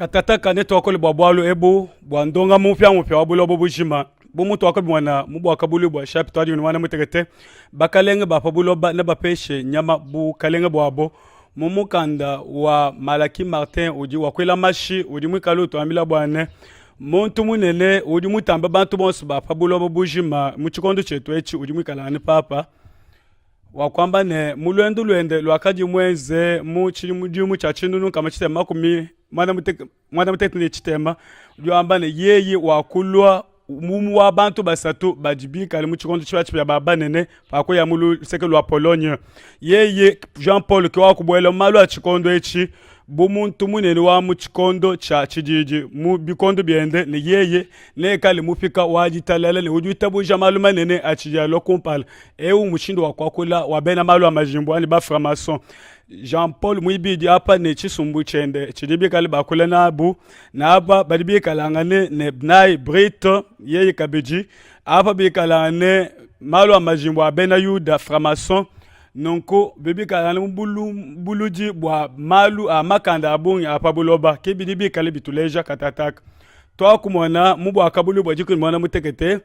katata kane tokole bwabwalo ebo bwandonga mupya wabulo bobujima bomuntu akabwana mubo akabulu bwa shapi twadi unwana mutegete bakalenge bapabulo ba na bapeshe nyama bu kalenge bwabo mumukanda wa Malaki Martin udi wakwela mashi udi mwikalo twamila bwane muntu munene udi mutamba bantu bonso bapabulo bobujima muchikondo chetu echi udi mwikalani papa wakwamba ne mulwendo lwende lwakaji mweze muchili mudiumu chachinunu kama chitema kumi mwana mutekni chitema lwamba ne yeyi wakulwa mumu wa bantu basatu bajibika ali muchikondo chibachi ya baba nene pako ya mulu seke lwa Pologne yeye Jean Paul kwa kubwela malu a chikondo echi bumuntu munene wa muchikondo cha chijiji mu bikondo biende ne yeye ne kali mufika wajitalala ne ujuita buja malu manene achija lokumpala mushindo wa kwakula wabena malu amajimbo ani ba franc-maçon Jean Paul muibidi apa ne chisumbu chende chidibi kali bakula na abu na apa badibi kalangane ne Bnai Brito yeye kabeji apa bi kalangane malu amajimbo abena yuda franc-maçon nonko bebi kalangane buluji bwa malu amakanda abungi apa buloba kebidibi kali bituleja katataka to kumona mubo akabulu bwajikuni mwana mutekete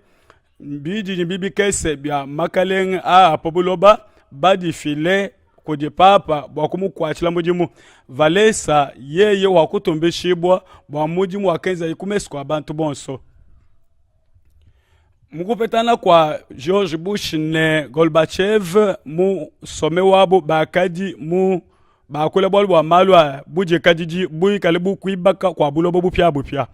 bidi bibi kese bya makaleng apa buloba badi file kodi papa bwakumu kwachila mujimu valesa yeye wakutumbishibwa bwa mujimu wakenza ikumesu kwa bantu bonso mukupetana kwa George Bush ne Gorbachev mu some wabo bakadi mu bakule bolu bwa malwa buje kadiji bui kalibu kuibaka kwa bulobo bupya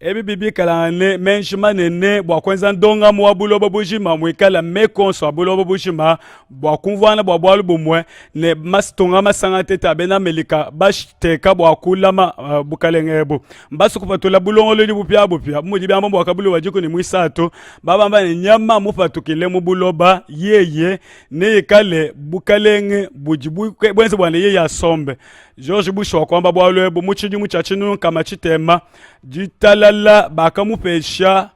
ebi bibi kalane menshima nene bwa kwenza ndonga mu wabulobo bujima mwikala mekonso wabulobo bujima bwa kumvwana bwa bwalu bumwe ne mastonga masanga teta bena melika bashteka bwa kulama bukalengebo mbasu kupatula bulongolo li bupya mudi byamba bwa kabulu wajiko ni mwisato baba mba nyama mupatukile mu buloba yeye ne kale bukalenge bujibu bwenze bwana yeye asombe George Bush wakwamba bwalwebo muchiji muchachinu kama chitema jitalala bakamupesha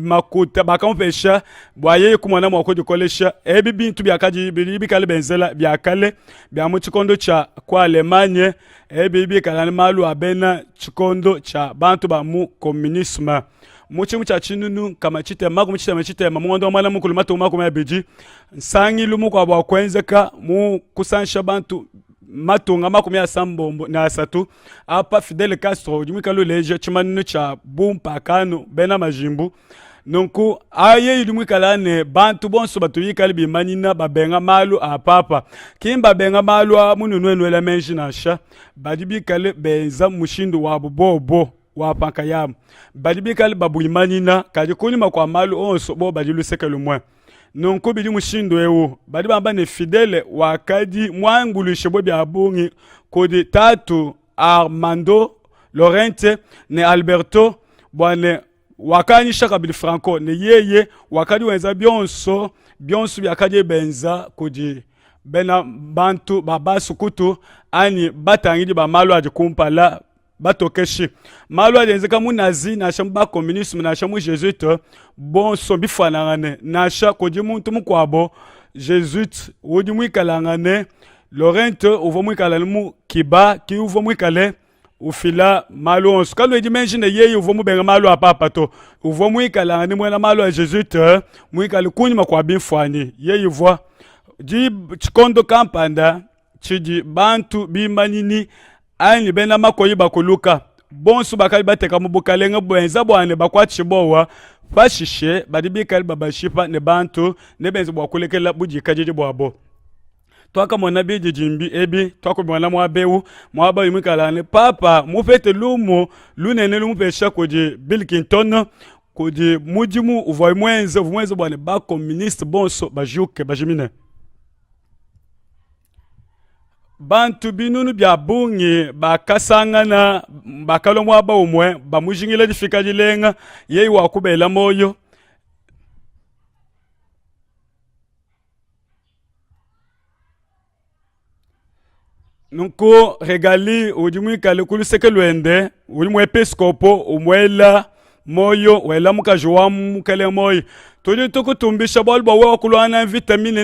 makuta bakamupesha bwaye kumwana mwako jikolesha ebi bintu byakaji bikale benzela byakale bya muchikondo cha kwa Alemanye ebi bikala malu abena chikondo cha bantu ba mu communisme muchimu cha chinunu kama chitema kumchitema mwondo mwana mukulumatu makoma yabeji nsangi lumu kwa bwakwenzeka mu kusansha bantu matunga makumi ya sambombo na asatu apa Fidel Castro jimikalo leje chimaninu cha bumpakano bena majimbu nonku aye idumwikalane bantu bonso batuyikali bimanina babenga malu apapa kimba benga malu amununwenwela menji nasha badibikale benza mushindu wabu bobo wapanka yamu badibikale babuimanina kajikuni makwa malu onso bo badilusekelu mwe nonko bidi mushindo ewo badi bamba ne Fidele wakadi mwangululishe bwe byabungi kodi tatu Armando Lorente ne Alberto bwane wakanyisha kabili Franco ne yeye wakadi wenza byonso byakadi benza kodi bena bantu babasu kutu ani batangidi ba malu aji kumpala batokeshi malu adenzeka mu nazi na shamba communisme na shamu jesuite bon so bifanangane na sha kodi muntu mukwabo jesuite wodi mwikalangane Laurent uvo mwikalane mu kiba ki uvo mwikale ufila malu onso kalo edi menjine yeye uvo mubenga malu apapa to uvo mwikalangane mwena malu a jesuite mwikale kunyima kwa bifwani yeye uvo di chikondo kampanda chidi bantu bimanini ani bena makoyi bakuluka bonsu bakali bateka mubukalenga bwenza bwane bakwachi bowa fashishe badibikali babashipa ne bantu ne benzi bwakulekela bujika jeje bwabo twaka mona biji jimbi ebi twako mwana mwabewu mwaba yimikalane papa mufete lumo lunene lumupesha koji Bill Clinton koji mujimu uvoimwenze bwane ba communiste bonso bajuke bajimine bantu binunu bya bungi bakasangana bakalomwa aba umwe bamujingile difika jilenga yeyi wakubela moyo nunko regali ujimwikale kuluseke lwende ulimwe episkopo umwela moyo wela mukajuwa mukele moyo todi tukutumbisha bwali bwa wewa kulwana vitamine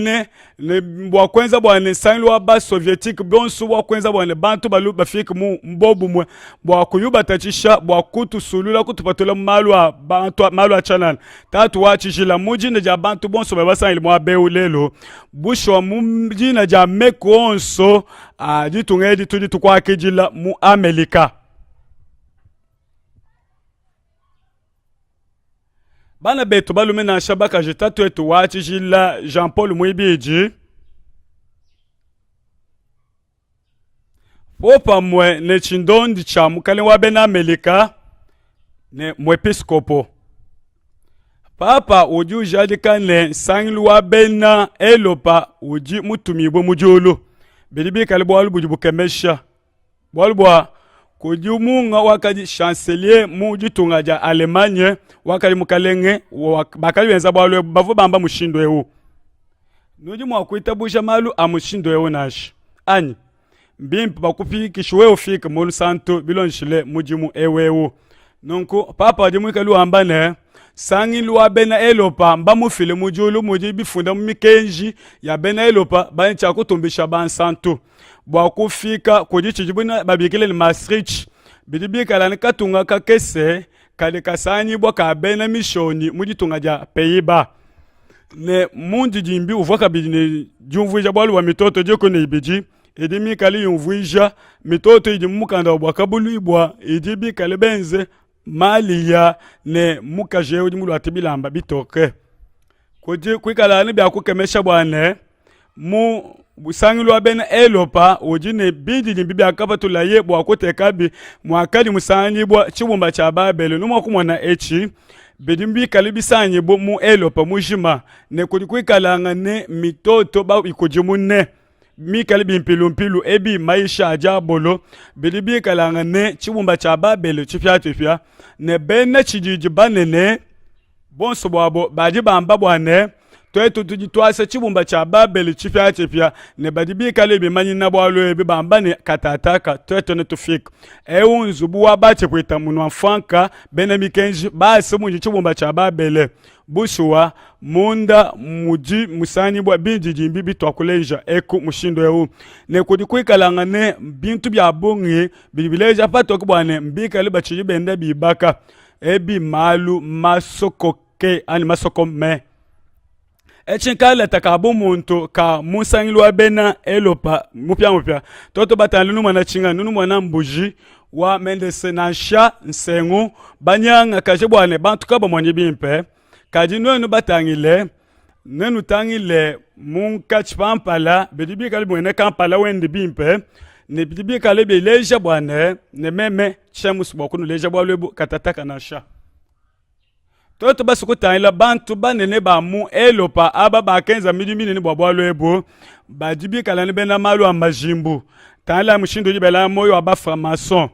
ne bwa kwenza bwa ne sanlwa ba soviétique bonsu bwa kwenza bwa ne bantu balu bafika mu mbobu mwe bwa kuyuba tachisha bwa kutu sulula kutupatula malwa bantu malwa channel tatu wachishila muji ne ja bantu bonsu babasa ili mwa beu lelo busho muji na ja mekonso ditungedi tudi tukwakijila mu Amerika. Bana betu balume na shabaka jitatu etu wachishila Jean Paul Mwibiji popa mwe ne chindondi cha mukale wabe na Amerika ne mwepiskopo papa uji ujadika ne sanglu wabe na elopa uji mutumibwe mujulu bilibi kalibu walubu jibukemesha walubu kuji munga wakadi chancelier muji tungaja Alemanye wakali mukalenge bakali wenza bwalwe bavu bamba mushindo ewu nuji mwakuitabusha malu amushindo ewu nashi ani mbimpi bakupikishwe ufika mulu santo bilonshile mujimu ewewu nonku papa wajimu ikalu ambane sangi luwa bena elopa mba mufile mujulu muji bifunda mumikenji ya bena elopa bani chakutumbisha ban santo bwakufika kujichijibuna babikile ni Maastricht bidibika lani katunga kakese kale kasanyi bwa kabena mishoni mujitunga ja Pays-Bas ne mundi jimbi uvoka bidine jumvuja bwalu wa mitoto jeko ne ibiji edimi kali yumvuja mitoto idi mukanda bwa kabulu ibwa idibi kale benze maliya ne mukaje udi mulu atibilamba bitoke kuji kwikala ni bya kukemesha bwane mu busangilwa bena elopa ujine bidi jimbi akapa tulaye bwa kutekabi mwakadi musanyi bwa chibumba cha Babele numo kumwana echi bidimbi kalibi sanyi bo mu elopa mujima ne kudikwikala ne mitoto ba ikujimune mi kalibi mpilu ebi maisha ajabolo bidibi kala ne chibumba cha Babele chifya ne bena chijiji banene bonso bwabo baji bamba bwane twetu tujitwase chibumba cha Babele chifya ne badibi kalibi manyina bwalo ebi bamba ne katataka twetu ne tufika eunzubu wabache kwita munwa fanka bena mikenji base munji chibumba cha Babele bushuwa munda muji musani bwa binji jimbi bitwakuleja eku mushindo ewu ne kudikwikala ne bintu bya bungi bibileja pato kubwane mbika liba chijibenda bibaka ebi malu masokoke ani masokome echinkala takabu muntu ka musangilwa bena elopa mupya toto batalunu mwana chinga nunu mwana mbuji wa mendese na sha nsengu banyanga kajebwane bantu kaba mwenye bimpe kaji nwenu batangile nenu tangile munka chipampala bidibi kali mwene kampala wendi bimpe ne bidibi kali bileja bwane ne meme chemus bokunu leja bwalebu katataka na sha toto basukutangila bantu banene ba mu elopa aba bakenza midimini ni bwalebu badibi kala ne bena malu amajimbu tangila mushindo jibela moyo aba framason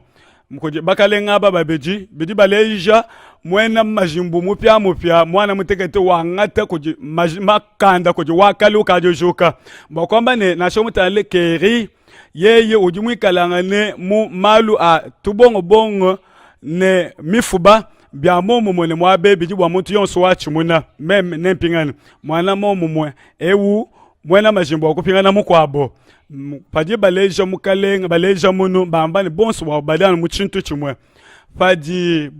mkoje bakalenga aba babeji bidi baleja mwena majimbu mupya mwana mutekete wangata kuji makanda kuji wakalu kajojoka bakwamba ne nasho mutale keri yeye ujimwikalanga ne mu malu a tubongo ne mifuba bya momo mwene mwabe bidi bwa muntu yonso wachimuna meme nempingana mwana momo mwe ewu mwena majimbu wakupingana mukwabo padi baleja mukalenga baleja munu bamba ne bonso wa badana muchintu chimwe padi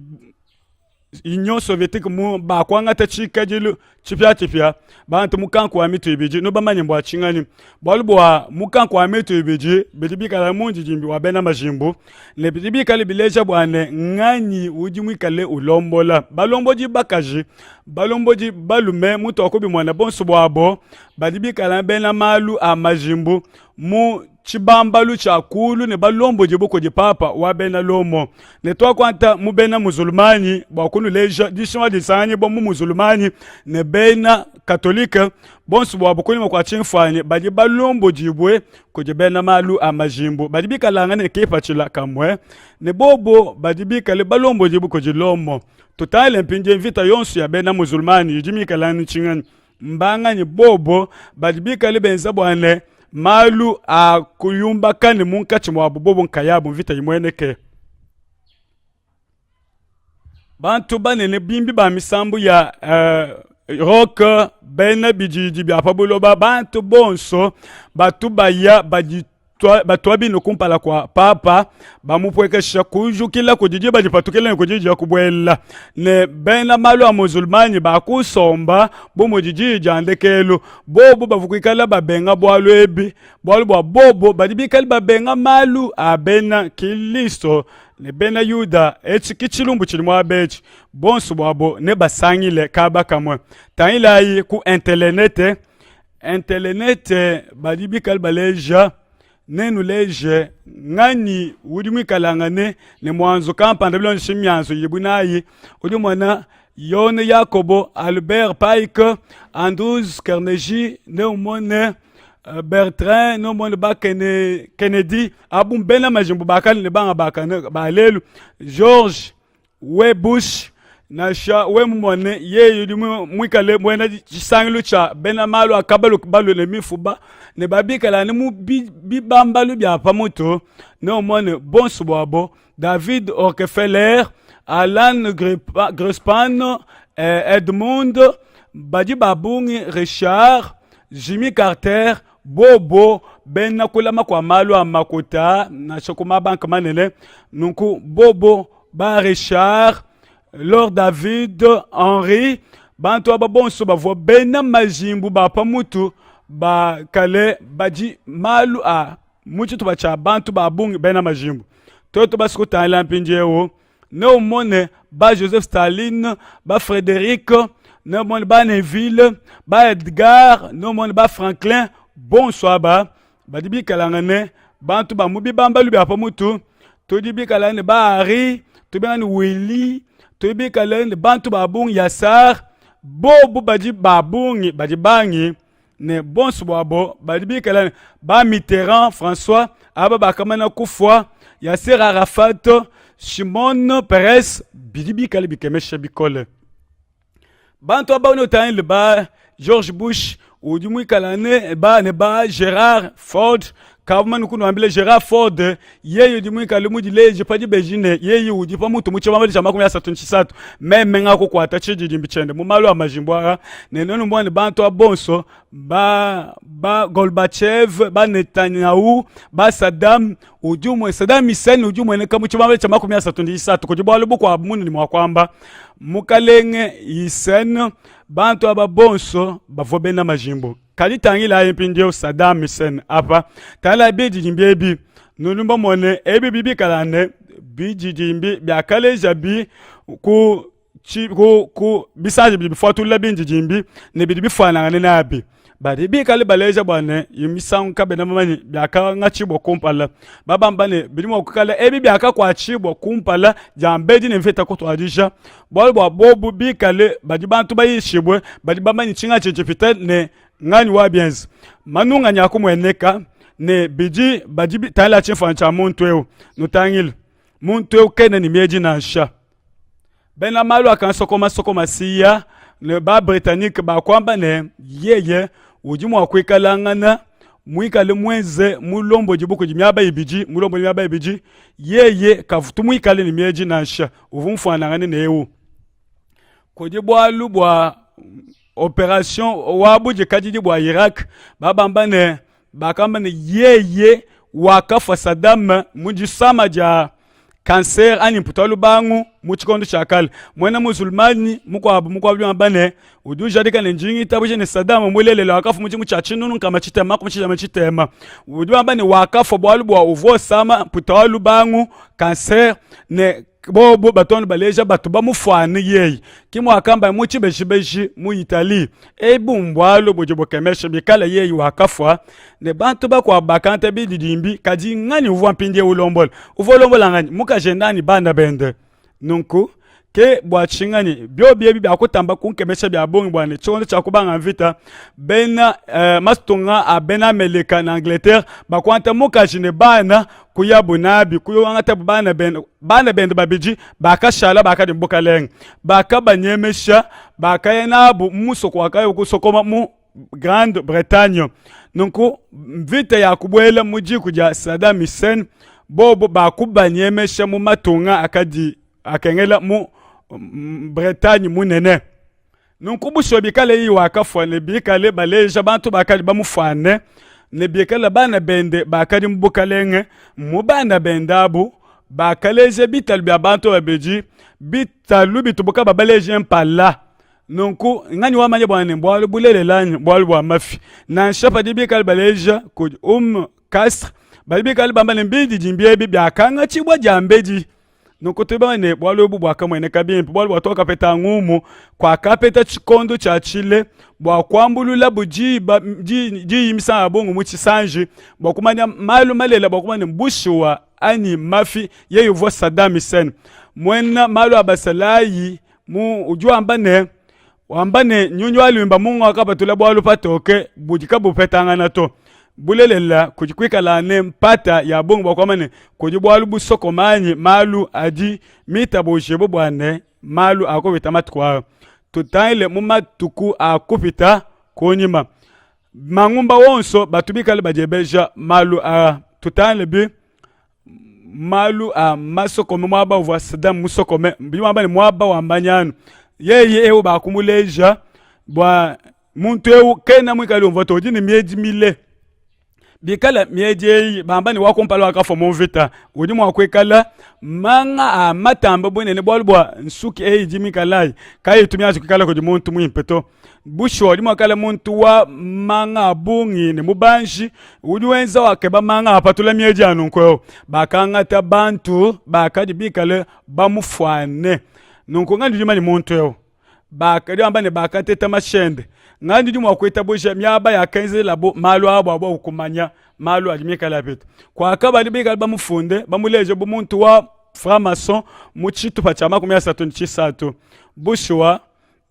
Union soviétique mu ba kwanga ta chika jilu chipya bantu mukanku wa mitu ibiji no bamanye mbwa chingani bolbwa mukanku wa mitu ibiji bidibika la munji jimbi wa bena majimbu ne bidibika le bileja bwane ngani ujimwikale ulombola balomboji bakaji balomboji balume mutu akobi mwana bonso bwabo badibika la bena malu a majimbu mu chibambalu chakulu ne balombo jiboko jipapa wa bena lomo ne to kwanta mu bena musulmani bakunu leja diswa disani bo mu musulmani ne bena katolika bonsu bo abukuni kwa chinfanye baji balombo jibwe ko bena malu amajimbo baji bikalanga ne kepa chila kamwe ne bobo baji bikale balombo jiboko jilomo totale mpinje vita yonsu ya bena musulmani yijimi kalani chingani mbanga ni bobo baji bikale benza bwane malu a kuyumba kani munka chimwa bobo nkayabu vita yimweneke bantu banene bimbi ba misambu ya rock bena bijiji bya pabuloba bantu bonso batu baya batwa bino kumpala kwa papa bamupwekesha kujukila kujiji bajipatukile kujiji ya kubwela ne bena malu a musulmani bakusomba bomujiji jandekelu bobo bavukwikala babenga bwalu ebi bwalu bwa bobo badibikali babenga malu abena kilisto ne bena yuda kichilumbu chili mwa bechi bonso bwabo ne basangile kaba kamwe tangilayi ku internet badibikali baleja nenu leje ngani udimwi kalangane ne mwanzo kampanda bilon shimyanzo yibunayi udimwana yone Yakobo Albert Pike Andrews Carnegie ne umone Bertrand no mone ba Kennedy abum bena majimbu bakali ne banga bakane balelu George we Bush nasha we mone ye yudimwi mwikale mwena chisangilu cha bena malu akabalo kubalo ne mifuba ne babikala ne mu bibambalu bya pamoto ne omone bonso bwabo David Rockefeller Alan Greenspan Edmund Badi Babungi Richard Jimmy Carter Bobo bena kulama kwa malu amakota na chokuma bank manene nunku Bobo ba Richard Lord David Henry bantu ababonso bavo bena majimbu ba pamutu ba kale baji malu a mucho to bacha bantu ba bungi bena majimbu toto basikuta ala mpinjeo no mone ba Joseph Staline ba Frédéric no mone ba Neville ba Edgar no mone ba Franklin bonsoir ba badibi kalangane bantu ba mubi bambalu ba pamutu to dibi kalane ba Harry to ben Willy to dibi kalane bantu ba bungi Yassar bobu baji babungi baji bangi ne bonso bwabo badibi kalane ba Mitterrand François aba bakamana kufwa Yasser Arafat Shimon Peres bidibi kale bikemesha bikole bantu aba no tan le ba George Bush udimwi kalane ba ne ba Gerard Ford kavman kuno ambile Gerard Ford yeye udimwi kale mudileje padi bejine yeye udipa mutu muche bamali chama 37 meme ngako kwata chiji mbichende mu malo amajimbwa nenono mbone bantu abonso ba Gorbachev ba Netanyahu ba Saddam ujumwe Saddam Hussein ujumwe ne kamuche bamali chama 37 kujibwa lubuko abumuni ni mwakwamba mukalenge Hussein bantu ababonso bavobe na majimbo kali tangila yempindio Saddam Hussein apa tala bijijimbi ebi nulumba mone ebi bibi kalane bijijimbi bya kaleja bi ku bisaje bi fatula bijijimbi ne bi fana ngane nabi badi bi kale baleja bwane yimisan ka bena mamani bya ka ngachibo kumpala babamba ne bidimo kukala ebi bya ka kwa chibo kumpala jambeji ne mfeta ko to adisha bolbo bobu bi kale badi bantu bayishibwe badi bamba ni chinga chenchefita ne ngani wa biens manunga nyako mweneka ne biji bajibi tala chifancha muntweo nutangil muntweo kene ni meji na sha bena malu akanso koma siya ne ba britannique ba kwamba ne yeye ujimu akwikalangana mwikale mwenze mulombo jibuko jimyaba ibiji mulombo jimyaba ibiji yeye kafutu mwikale ni meji na sha uvumfana ngane newo kujibwa bwa operation wabuje kajiji bwa Iraq babamba ne bakamba ne yeye wakafa Saddam mujisama ja cancer ani putalu bangu muchikondo chakale mwena musulmani mukwa bane udu jadika ne njingi tabuje ne Saddam mulele wakafa muchimu chachinunu kama chitema kumchija chitema udu ambane wakafa bwalu bwa uvo sama putalu bangu cancer ne bobo baton baleja batuba mufani yeyi kimwa akamba muchi beshi mu Italy ebumbwalo bojobo kemesha bikala yeyi wakafwa ne bantu bakwa bakante bididimbi kaji ngani uvo mpindie ulombol ngani muka jendani banda bende nunku ke bwachingani byo biebi byakutamba kunkemesha byabongi bwane chondo chakubanga vita bena mastunga abena meleka na Angleterre bakwanta muka jine bana kuyabu nabi kuyo angata bana bende babiji bakashala bakadi mboka leng bakabanyemesha bakayenabu muso kwakayo kusokoma mu Grande Bretagne nunku vita yakubwela muji kuja Saddam Hussein bobo bakubanyemesha mu matunga akadi akengela mu Bretagne munene nunkubuso bikale yi wakafwane bikale baleja bantu bakali bamufwane ne bikale bana bende bakali mbukalenge mubana bendabu bakaleje bitalu bya bantu babeji bitalu bitubuka babaleje mpala nunku ngani wamanye bwana mbwalu bulele lanye mbwalu bwa mafi na shapa di bikale baleja ku kastre bali bikale bamba ne mbidi jimbie bi byakanga chibwa jambeji nukutuba ne bwalu bu bwakamwene kabimpi bwalu bwatoka peta ngumu kwa kapeta chikondo cha chile bwa kwambulula bujiba ji imisa abongo muchisanji bwakumanya malu malela bwakumanya mbushiwa ani mafi yeyo Saddam Hussein mwena malu abasalayi mu ujua ambane nyunyu alimba mungu akabatula bwalu patoke bujikabu petanga nato bulelela kujikwika la ne mpata ya bongo bakwamane kujibwalu busoko manyi malu aji mita bojebo bwane malu akobita matkwa tutaile mumatuku akupita konyima mangumba wonso batubika le bajebeja malu a tutaile bi malu a masoko mwaba wa Saddam musoko me mwaba ni mwaba wa mbanyano yeye ewo bakumuleja bwa muntu ewo kena mwikali mvoto jini mieji mile bikala mieje bamba ni wakompala wakafo monvita udi mwakwekala manga a matamba bwene bwalbwa nsuki jimi kalai kai tumya zukikala ko muntu mwimpeto busho di mwakala muntu wa manga bungi ne mubanji udi wenza wakeba manga apatula mieje anunko bakanga ta bantu bakadi bikale bamufwane nunko ngandi jima ni muntu yo bakadi amba ne bakate tamashende ngandi juma kweta boje myaba ya kenze labo malu abo ukumanya malu alimika la bit kwa akaba libika bamufunde bamuleje bumuntu wa framason muchitu pachama kumya satu nchisatu bushwa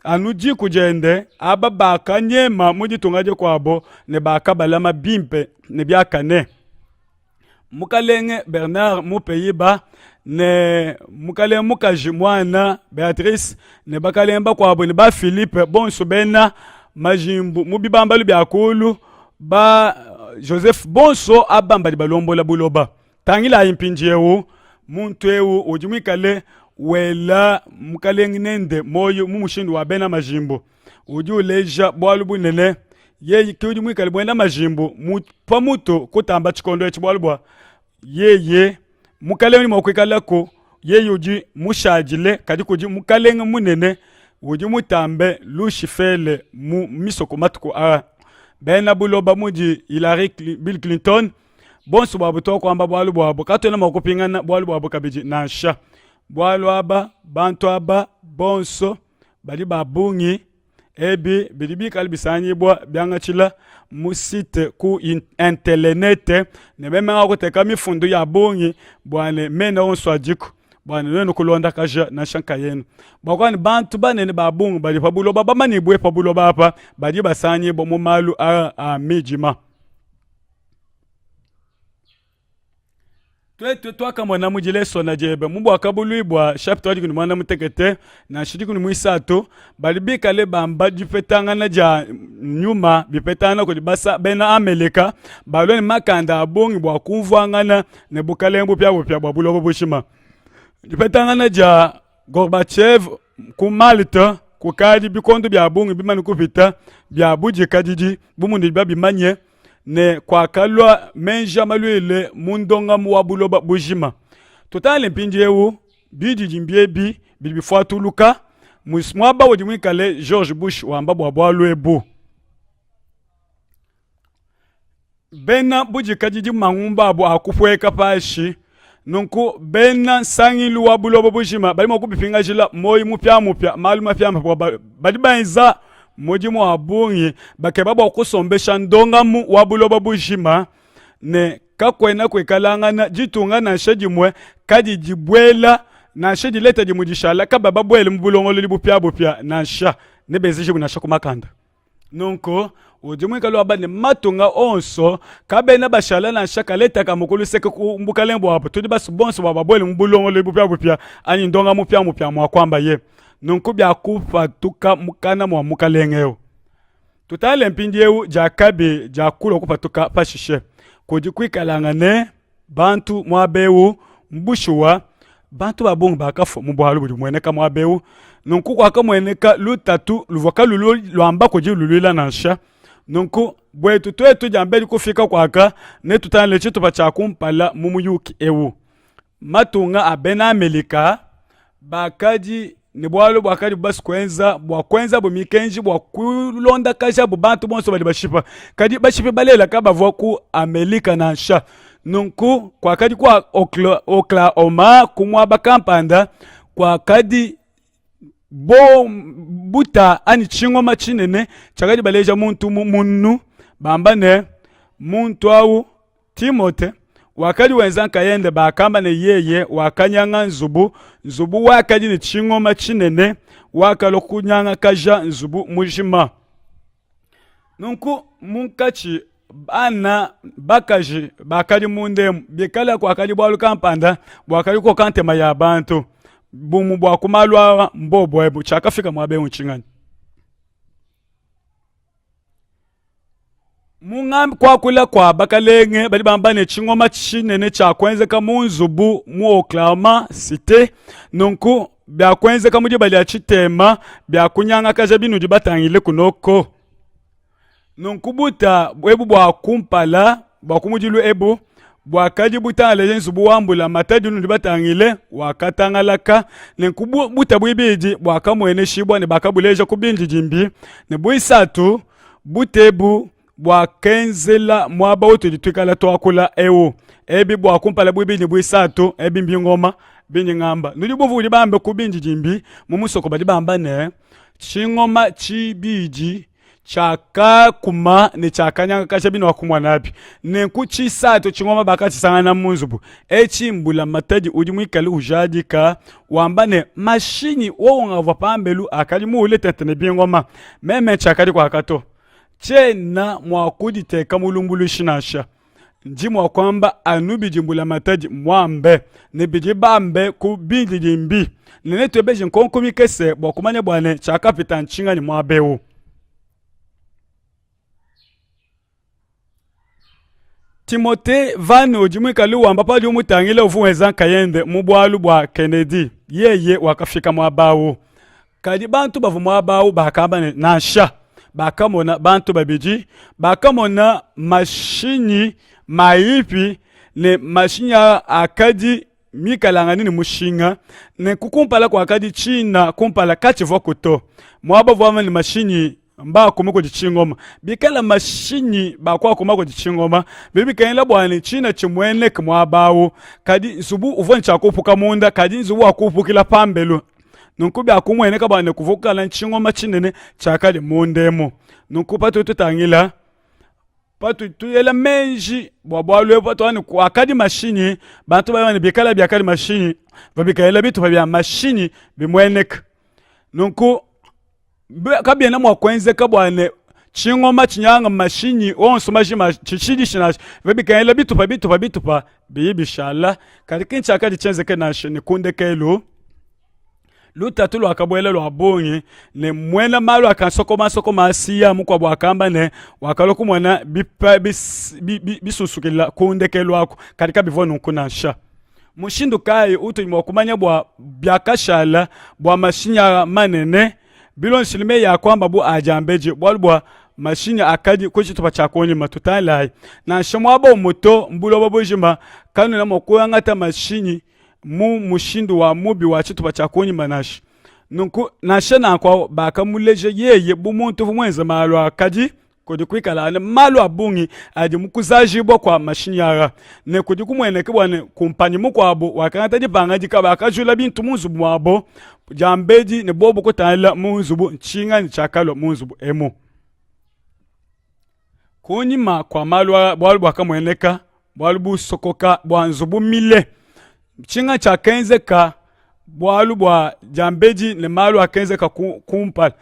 anuji kujende aba bakanyema mujitungaje kwabo ne bakabalama bimpe ne byakane mukalenge Bernard mupeyiba ne mukale mukaji mwana Beatrice ne bakalemba kwabo ne ba Philippe bonso bena majimbu mubibambalu byakulu ba Joseph bonso abamba balombola buloba tangila impinjewu muntu ewu ujimikale wela mukalenginende moyo mumushindu wa bena majimbu ujuleja bwalu bunene ye kujimikale bwenda majimbu pamuto kutamba chikondo echibwalubwa ye mukaleni mokwikalako ye uji mushajile kadi kuji mukalenga munene uji mutambe lushifele mu misoko matuko a bena buloba muji Hillary Bill Clinton bonso babu to kwamba bwalu bwabo katona makupingana bwalu bwabo kabiji nasha bwalu aba bantu aba bonso bali babungi ebi bilibi kalbisanyi bwa byangachila musite ku internet ne bema akoteka mifundu ya bungi bwane mena onso ajiko bwana neno kulonda kaja na shanka yenu bakwani bantu banene babungu bali pabulo baba mani bwe pabulo bapa bali basanye bo mumalu a mijima Twa kama na mujile sona jebe mubwa kabulu bwa chapter wadi kunimana mutekete na shidi kunimuisato bali bikale bamba jipetanga na ja nyuma bipetana ko basa bena Amerika baloni makanda abongi bwa kumvangana ne bukalembo pya bwa bulo bushima jipetanga na ja Gorbachev ku Malta ku kadi bikondo bya abongi bimani kupita bya buje kadiji bumundi babimanye ne kwa kalwa menja maluele mundonga muwabuloba bujima totale mpinjewu bidi jimbiebi bilibifuatu luka mwaba wajimwikale George Bush wamba bwabwalu ebu bena buji kajiji mangumba abu akufweka pashi nunku bena sangilu wabuloba bujima bali mwakubipinga jila moyi mupya malu mapya bali banza mojimu abungi bakeba okusombesha ndonga mu wabuloba bujima ne kakwena kwekalangana jitunga na shedimwe kadi jibwela na shedi leta jimujishala kababa bwele mbulongolo libupya na sha ne bezije bunasha kumakanda nonko ujimwe kalo abane matunga onso kabena bashala na shaka leta kamukulu seke kumbukalembo hapo tudi basubonso baba bwele mbulongolo libupya ani ndonga mupya mwa kwamba ye nunkubya kufa tuka mukana mwa mukalengeo tutale mpindieu jakabe jakula kupa tuka pashishe kujikwikalangane bantu mwabewu mbushuwa bantu babongo bakafo mubwalo buli mweneka mwabeu nunku kwaka mweneka lutatu luvoka lulu lwamba kuji lulila nansha nunku bwetu twetu jambeli kufika kwaka netutale chitu pachakumpala mumuyuki ewu matunga abena Amerika bakaji ni bwalo bwakali basi kwenza bumikenji bwakulonda kasha bubantu bonso bali bashipa kadi bashipa balela kabavwa ku Amerika nansha nunku kwa kadi kwa Oklahoma kumwa bakampanda kwa kadi buta ani chingoma chinene chakadi baleja muntu munu bambane muntu au Timote wakadi wenzanka yende bakamba ne yeye wakanyanga nzubu wakadi ni chingoma chinene wakalo kunyanga kaja nzubu mujima nunku munkachi bana bakaji bakali munde bikala kwa kali bwalu kampanda bwakali ko kantema ya bantu bumu bwa kumalwa mbobo ebu chakafika mwabe unchingani mungam kwa kula kwa bakalenge bali bambane chingoma chinene chakwenzeka munzubu mu Oklahoma City nunku byakwenzeka muje bali achitema byakunyanga kaja binu dibatangile kunoko nunkubuta ebu bwa kumpala bwa kumujilu ebu bwa kaji buta leje nsubu wambula matadi nundi batangile wakatangalaka nenkubuta bwibiji bwa kamwene shibwa ne bakabuleja kubinji jimbi ne bwisatu butebu bwa kenzela mwaba utu ditwikala twakula ewu ebi bwa kumpala bwibiji bwisatu ebi mbingoma binyi ngamba nudi buvu libambe kubinji jimbi mumusoko bali bamba ne chingoma chibiji chaka kuma ne chakanyanga kasha bino wakumwa nabi nenku chisato chingoma bakati sangana munzubu echimbula mataji udi mwikali ujadika wambane mashini wonga vapambelu akali muule tetene bingoma meme chakali kwa kato chena mwakudi teka mulumbulu shinasha njimwa kwamba anubi jimbula mataji mwambe ne bijibambe kubindi jimbi nenetu beji nkonkumi kese bwakumanya bwane chakapita nchinga ni mwabeu Timote vano jimwika luwamba pali umutangile ufuweza kayende mubwalu bwa Kennedy yeye wakafika mwabawu kadi bantu bavu mwabawu bakambane nasha bakamona bantu babiji bakamona mashini maipi ne mashini akadi mikalangani ni mushinga ne kukumpala kwa akadi china kumpala kachivo kuto mwabavu wama ni mashini mba kumako jichingoma bikala mashini bakwa kumako jichingoma bibi kaila bwani china chimwene kumwabawo kadi nsubu uvoncha kupuka munda kadi nsubu akupukila pambelu nunkubi akumwene kabane kuvukala nchingoma chinene chakali mundemo nunkupa tutangila patu tuyela menji bwabwalwe patu ani akadi mashini bantu bayani bikala byakali mashini babikaila bitu babya mashini bimweneka nunku kabiena mwakwenze kabwane chingoma chinyanga mashini onso mashima chichidi shinash vebikaela bitupa biyibishala kalikincha akadi chenze kenashe ni kunde kelu lutatu lwakabwele lwabongi ne mwena malu akansoko masiya mukwa bwakamba ne wakaloku mwana bisusukila kunde kelu ako kalika bivonu kunasha mushindu kai utu mwakumanya bwa byakashala bwa mashinya manene bilon silime ya kwamba bu ajambeje bwalbwa mashini akadi kuchitupa chakoni matutala na shamwabo moto mbulo babojima kanu na mokoyangata mashini mushindu wa mubi wa chitupa chakoni manashi nunku nashana kwa bakamuleje yeye bumuntu vumwenza malo akadi kodi kwikala ne malo abungi adi mukuzaji bwa kwa mashini yara ne kodi kumwene kibwane kumpanyi mukwabo wakangata dibanga dikaba akajula bintu munzubu mwabo jambeji ne bobo kutala munzubu nchinga ni chakalo munzubu emo kunyima kwa malo bwalu bakamweneka bwalu busokoka bwanzubu mile chinga chakenzeka bwalu bwa jambeji ne malo akenzeka kumpala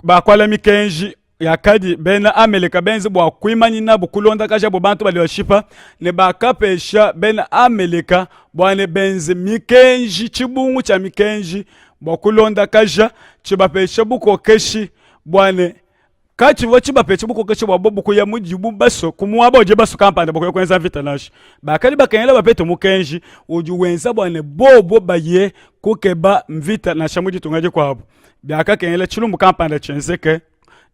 bakwala mikenji yakadi bena Amerika benzi bwa kuimani na bukulonda kaja bantu bali washipa ne bakapesha bena Amerika bwane benzi mikenji chibungu cha mikenji bwa kulonda kaja chibapesha buko keshi bwane kati wachi bapechi buko kechi wabobu kuya mujibu baso kumuwaba oje baso kampanda bako kwenza vita nashi bakali bakanyela bapete mukenji uju wenza bwane bobo baye kukeba mvita na shamuji tungaje kwabo byaka kenyela chilumbu kampanda chenzeke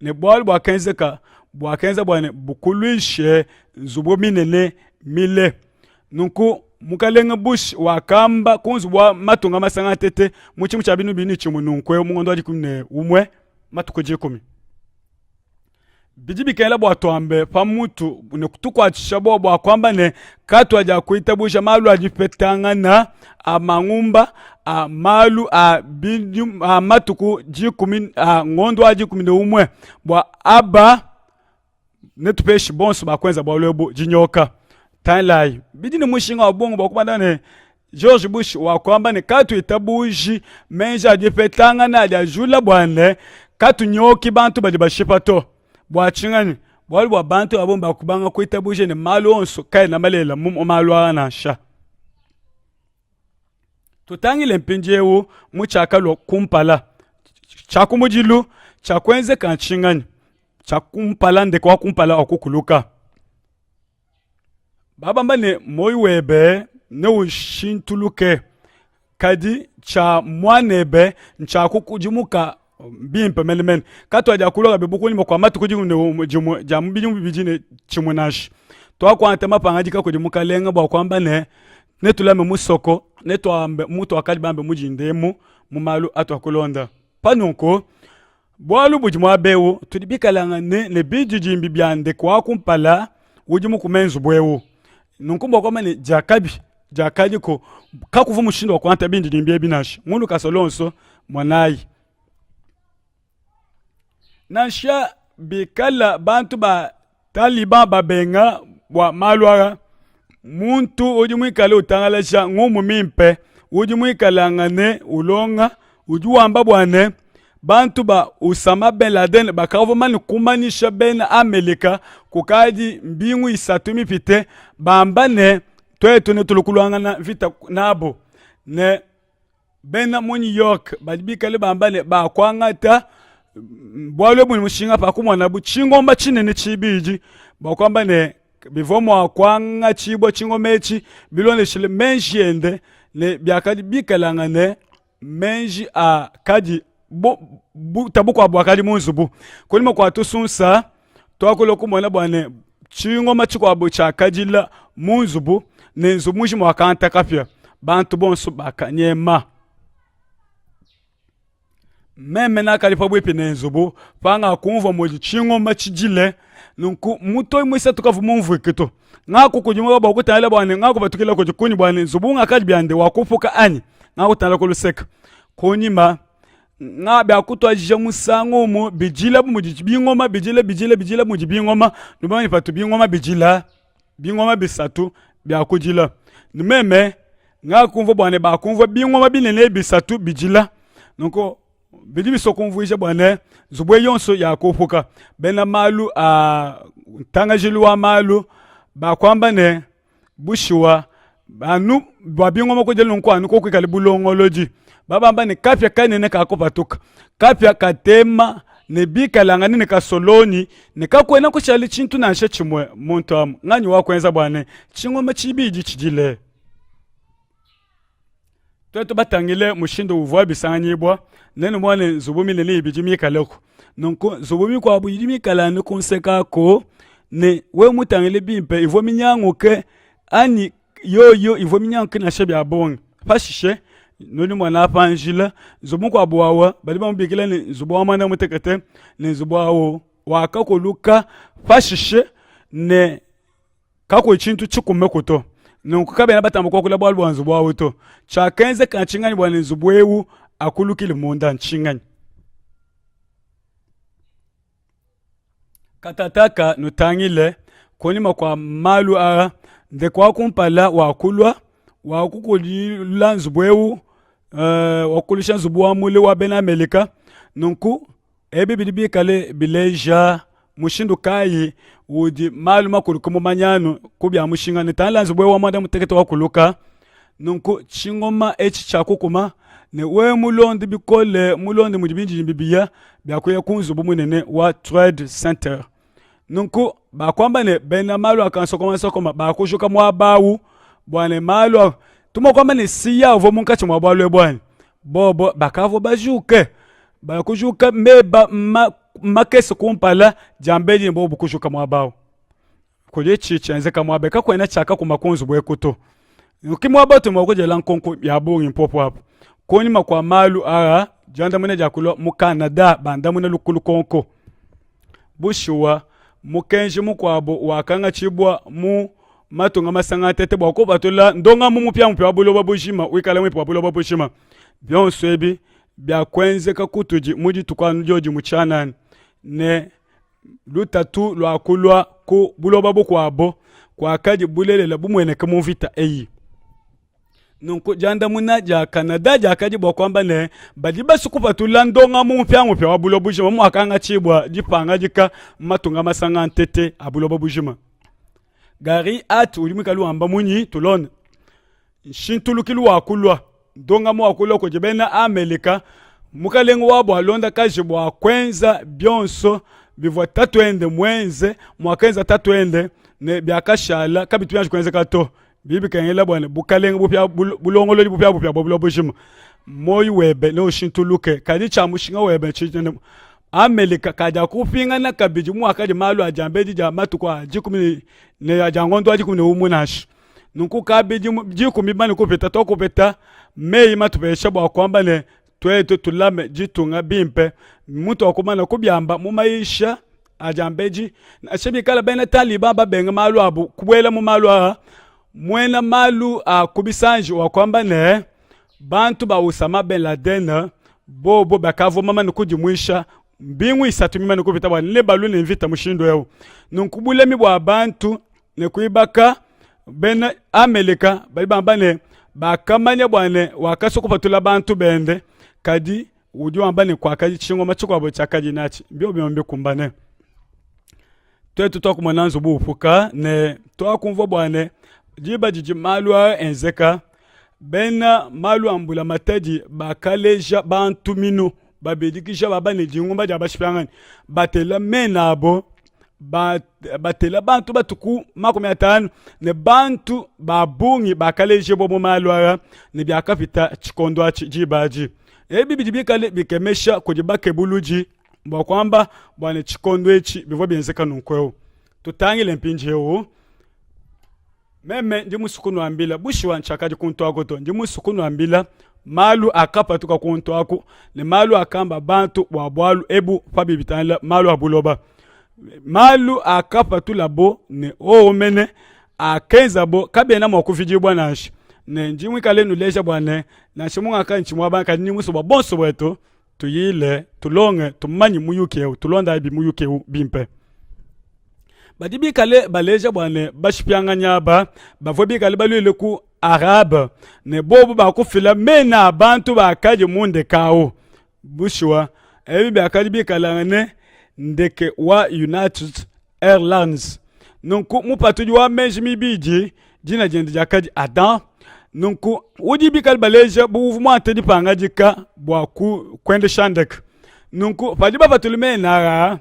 ne bwali bwakenzeka bwakenza bwane bukulwishe nzubo minene mile nunku mukalenga bush wakamba kunzu bwa matunga masanga tete muchimu cha binu bini chimu nunkwe mungondo aji kumne umwe matukoje kumi bijibi kela bwa twambe pamutu ne kutukwa chishabo bwa kwamba ne katu aja kuitabusha malu ajipetanga na amangumba malu bidum matuku jikumi ngondo aji kumne umwe bwa aba netupeshi bonso bakwenza bwa lebo jinyoka tanlai bidini mushinga wabongo bakubanda ne George Bush wakwamba ne katu itabuji menja ajipetanga na ajajula bwane katu nyoki bantu bajibashipato bwachingani bwali bwa bantu abomba kubanga kuitabuje ne malu onso kai na malela malu anasha tutangile mpinjewu muchaka lo kumpala chakumujilu chakwenze kanchingani chakumpala nde kwa kumpala okukuluka baba mbane moiwebe ne ushintuluke kadi cha mwanebe nchakukujimuka bimpe melemen kato aja kuloga bebukuni mokwa matu kujimune jamu bijimu bijine chimunashi to kwa ntema pangajika kujimuka lenga bwa kwamba ne tulame musoko ne to ambe muto akali bambe mujindemu mumalu atwa kulonda panonko bwalu bujimu abewo tudibikalanga ne bijiji mbibyande kwa kumpala ujimu kumenzu bwewo nunkumba kwamba ne jakaji ko kakuvu mushindo wa kwanta bindi dimbye binashi mundu kasolonso mwanayi nansha bikala bantu ba taliban babenga bwa malwara muntu uji mwikale utangalasha ngumu mimpe uji mwikala ngane ulonga uji wamba bwane bantu ba Usama Ben Laden bakavomani kumanisha ben Amerika kukaji mbingu isatu mipite bambane twetu ne tulukulwangana vita nabo ne bena mu New York badibikale bambane bakwangata bwalo mu mushinga pakumwana buchingomba chinene chibiji bakwamba ne bivomo akwanga chibo chingomechi bilone shile menji ende ne byakadi bikalanga ne menji a kadi tabuko abwakadi munzubu kulimo kwa tusunsa twakulo kumona bwane chingoma chikwa cha kajila munzubu ne nzumuji mwakanta kapya bantu bonso bakanyema meme na kalipa bwepi nenzubu panga kumva moji chingoma chijile nunku muto mwisa tukavu mumvu kito ngako kujimwa ba kutala bwane ngako batukila kujikuni bwane nzubu ngakali byande wakufuka ani ngako tala koluseka konyima ngabe akutwa jija musango mo bijila muji bingoma bijila muji bingoma nubani patu bingoma bijila bingoma bisatu byakujila nimeme ngakumva bwane bakumva bingoma binene bisatu bijila nunko bidi bisokumvuisha bwane zubwe yonso yakufuka bena malu tangajilu wa malu bakwamba ne bushiwa banu babingoma kujelu nkwanu ko kwikali bulongoloji babamba ne kapya kanene kakopatuka kapya katema ne bikalanga ne kasoloni ne kakwena kushali chintu nanshe chimwe muntu am ngani wakwenza bwane chingoma chibiji chijile twetu batangile mushindo uvwa bisanyibwa nene mwane zubumi nene ibijimi kaleko nonko zubumi kwa bujimi kalane konseka ko ne we mutangile bimpe ivo minyango ke ani yo ivo minyango ke na shebya bon pashishe noni mwana apanjila zubu kwa bwawa bali ba mbikile ne zubu amana mutekete ne zubu awo wakako luka pashishe ne kako chintu chikume kuto nonko kabena batambo kwa kula bwalu wanzu bwawo to chakenze kanchingani bwana zubu ewu akulukile monda nchingani katataka nutangile konima kwa malu nde kwa kumpala wakulwa wakukulila nzubwewu wakulisha nzubu wa mule wa bena Amerika nunku ebi bidibi kale bileja mushindu kayi udi malu makulu kumumanyano kubya mushinga nitala nzubwewu wa mwanda mutekete wakuluka nunku chingoma echi chakukuma ne we mulondi bikole mulondi mudibinji bibiya byakuye kunzubu munene wa Trade Center nunku bakwamba ne bena malu akanso komanso koma bakushuka mwabawu bwana malu tuma kwamba ne siya ovo munkachi mwabwalwe bwana bobo bakavo bajuke bakushuka meba makesi kumpala jambeji mbo bukushuka mwabawu kuje chiche kama mwabeka kwena chaka kumakunzu bwekuto ukimwaba tumwakujela nkonko yabungi mpopo hapo koni makwa malu ara janda mune jakulo mu Canada banda mune lukulu konko bushuwa mukenji mukwabo wakanga chibwa mu matunga masanga tete bwako batola ndonga mu mupya mpya buloba bushima wikala mwe buloba bushima byonso ebi byakwenzeka kutuji muji tukwanu joji muchana ne lutatu lwakulwa ku buloba bukwabo kwa kaji bulelela bumweneke mu vita eyi nunku janda muna ja Canada ja kaji bokwamba ne badiba sukupatula ndonga mu mpya wa buloba bushima mu akanga chibwa jipanga jika matunga masanga tete abuloba bushima gari atu ulimikalu amba munyi tulone shintulukilu wakulwa ndonga mu wakulwa ko jebena Amerika mukalengo wabo alonda kaji bwa kwenza byonso bivwa tatu ende mwenze mwakenza tatu ende ne byakashala kabitu yanju kwenze kato bibi kengela bwana bukalenga bupya bulongolo bupya bobulo bushima moyi webe no shintuluke kadi cha mushinga webe chitene Amerika kaja kupinga na kabiji mwaka di malu ajambeji ja matukwa jikumi ne ajangondo ajikumi ne umunashi nunku kabiji jikumi bani kupeta to kupeta mei matubesha bwa kwamba ne twetu tulame jitunga bimpe mutu akumana kubyamba mu maisha ajambeji ashebi kala bena taliba babenga malu abu kubwela mu malu mwena malu kubisanji wa kwamba ne bantu ba Osama bin Laden bobo bakavo mama nukujimwisha mbingu isatu mima nukupita bwa nile balu ne invita mushindo yao nunkubule mi bwa bantu ne kuibaka bena Amerika bali bamba ne bakamanya bwane wakaso kupatula bantu bende kadi ujua mbane kwa kaji chingo machuko abo chakaji nachi mbio biombe kumbane twetu toku mwananzo buupuka ne toa kumvo bwane jiba jiji malwa enzeka bena malwa ambula mataji bakaleja bantu minu babedikisha babane jingumba jabashipangani batela menabo batela bantu batuku makumi atanu ne bantu babungi bakaleje bobo malwa ne byakapita chikondo achi jibaji ebi bidibikale bikemesha kujibake buluji mwa kwamba bwana chikondo echi bivo byenzeka nunkweo tutangile mpinje yo meme ndi musukunu ambila bushi wanchakaji kuntu akoto ndi musukunu ambila malu akapa tuka kuntu ako ne malu akamba bantu wabwalu ebu pabibitanla malu abuloba malu akapa tulabo ne omene akenza bo kabena mwakufiji bwanashi ne njimwe kale nuleja bwane na shimunga kanchi mwabanga ni muso bonso wetu tuyile tulonge tumanyi muyuke tulonda bi muyuke bimpe badibi kale baleja bwane bashipyanga nyaba bavobi kale balwele ku arab ne bobo bakufila mena abantu bakaje munde kawo bushwa ebi bakadibi kale ne ndeke wa United Airlines nunku mupatuji wa menjimi biji jina jende jakaji Adam nunku udi bikal baleja buvumo atedi panga jika bwa kwende shandek nunku padiba patulume nara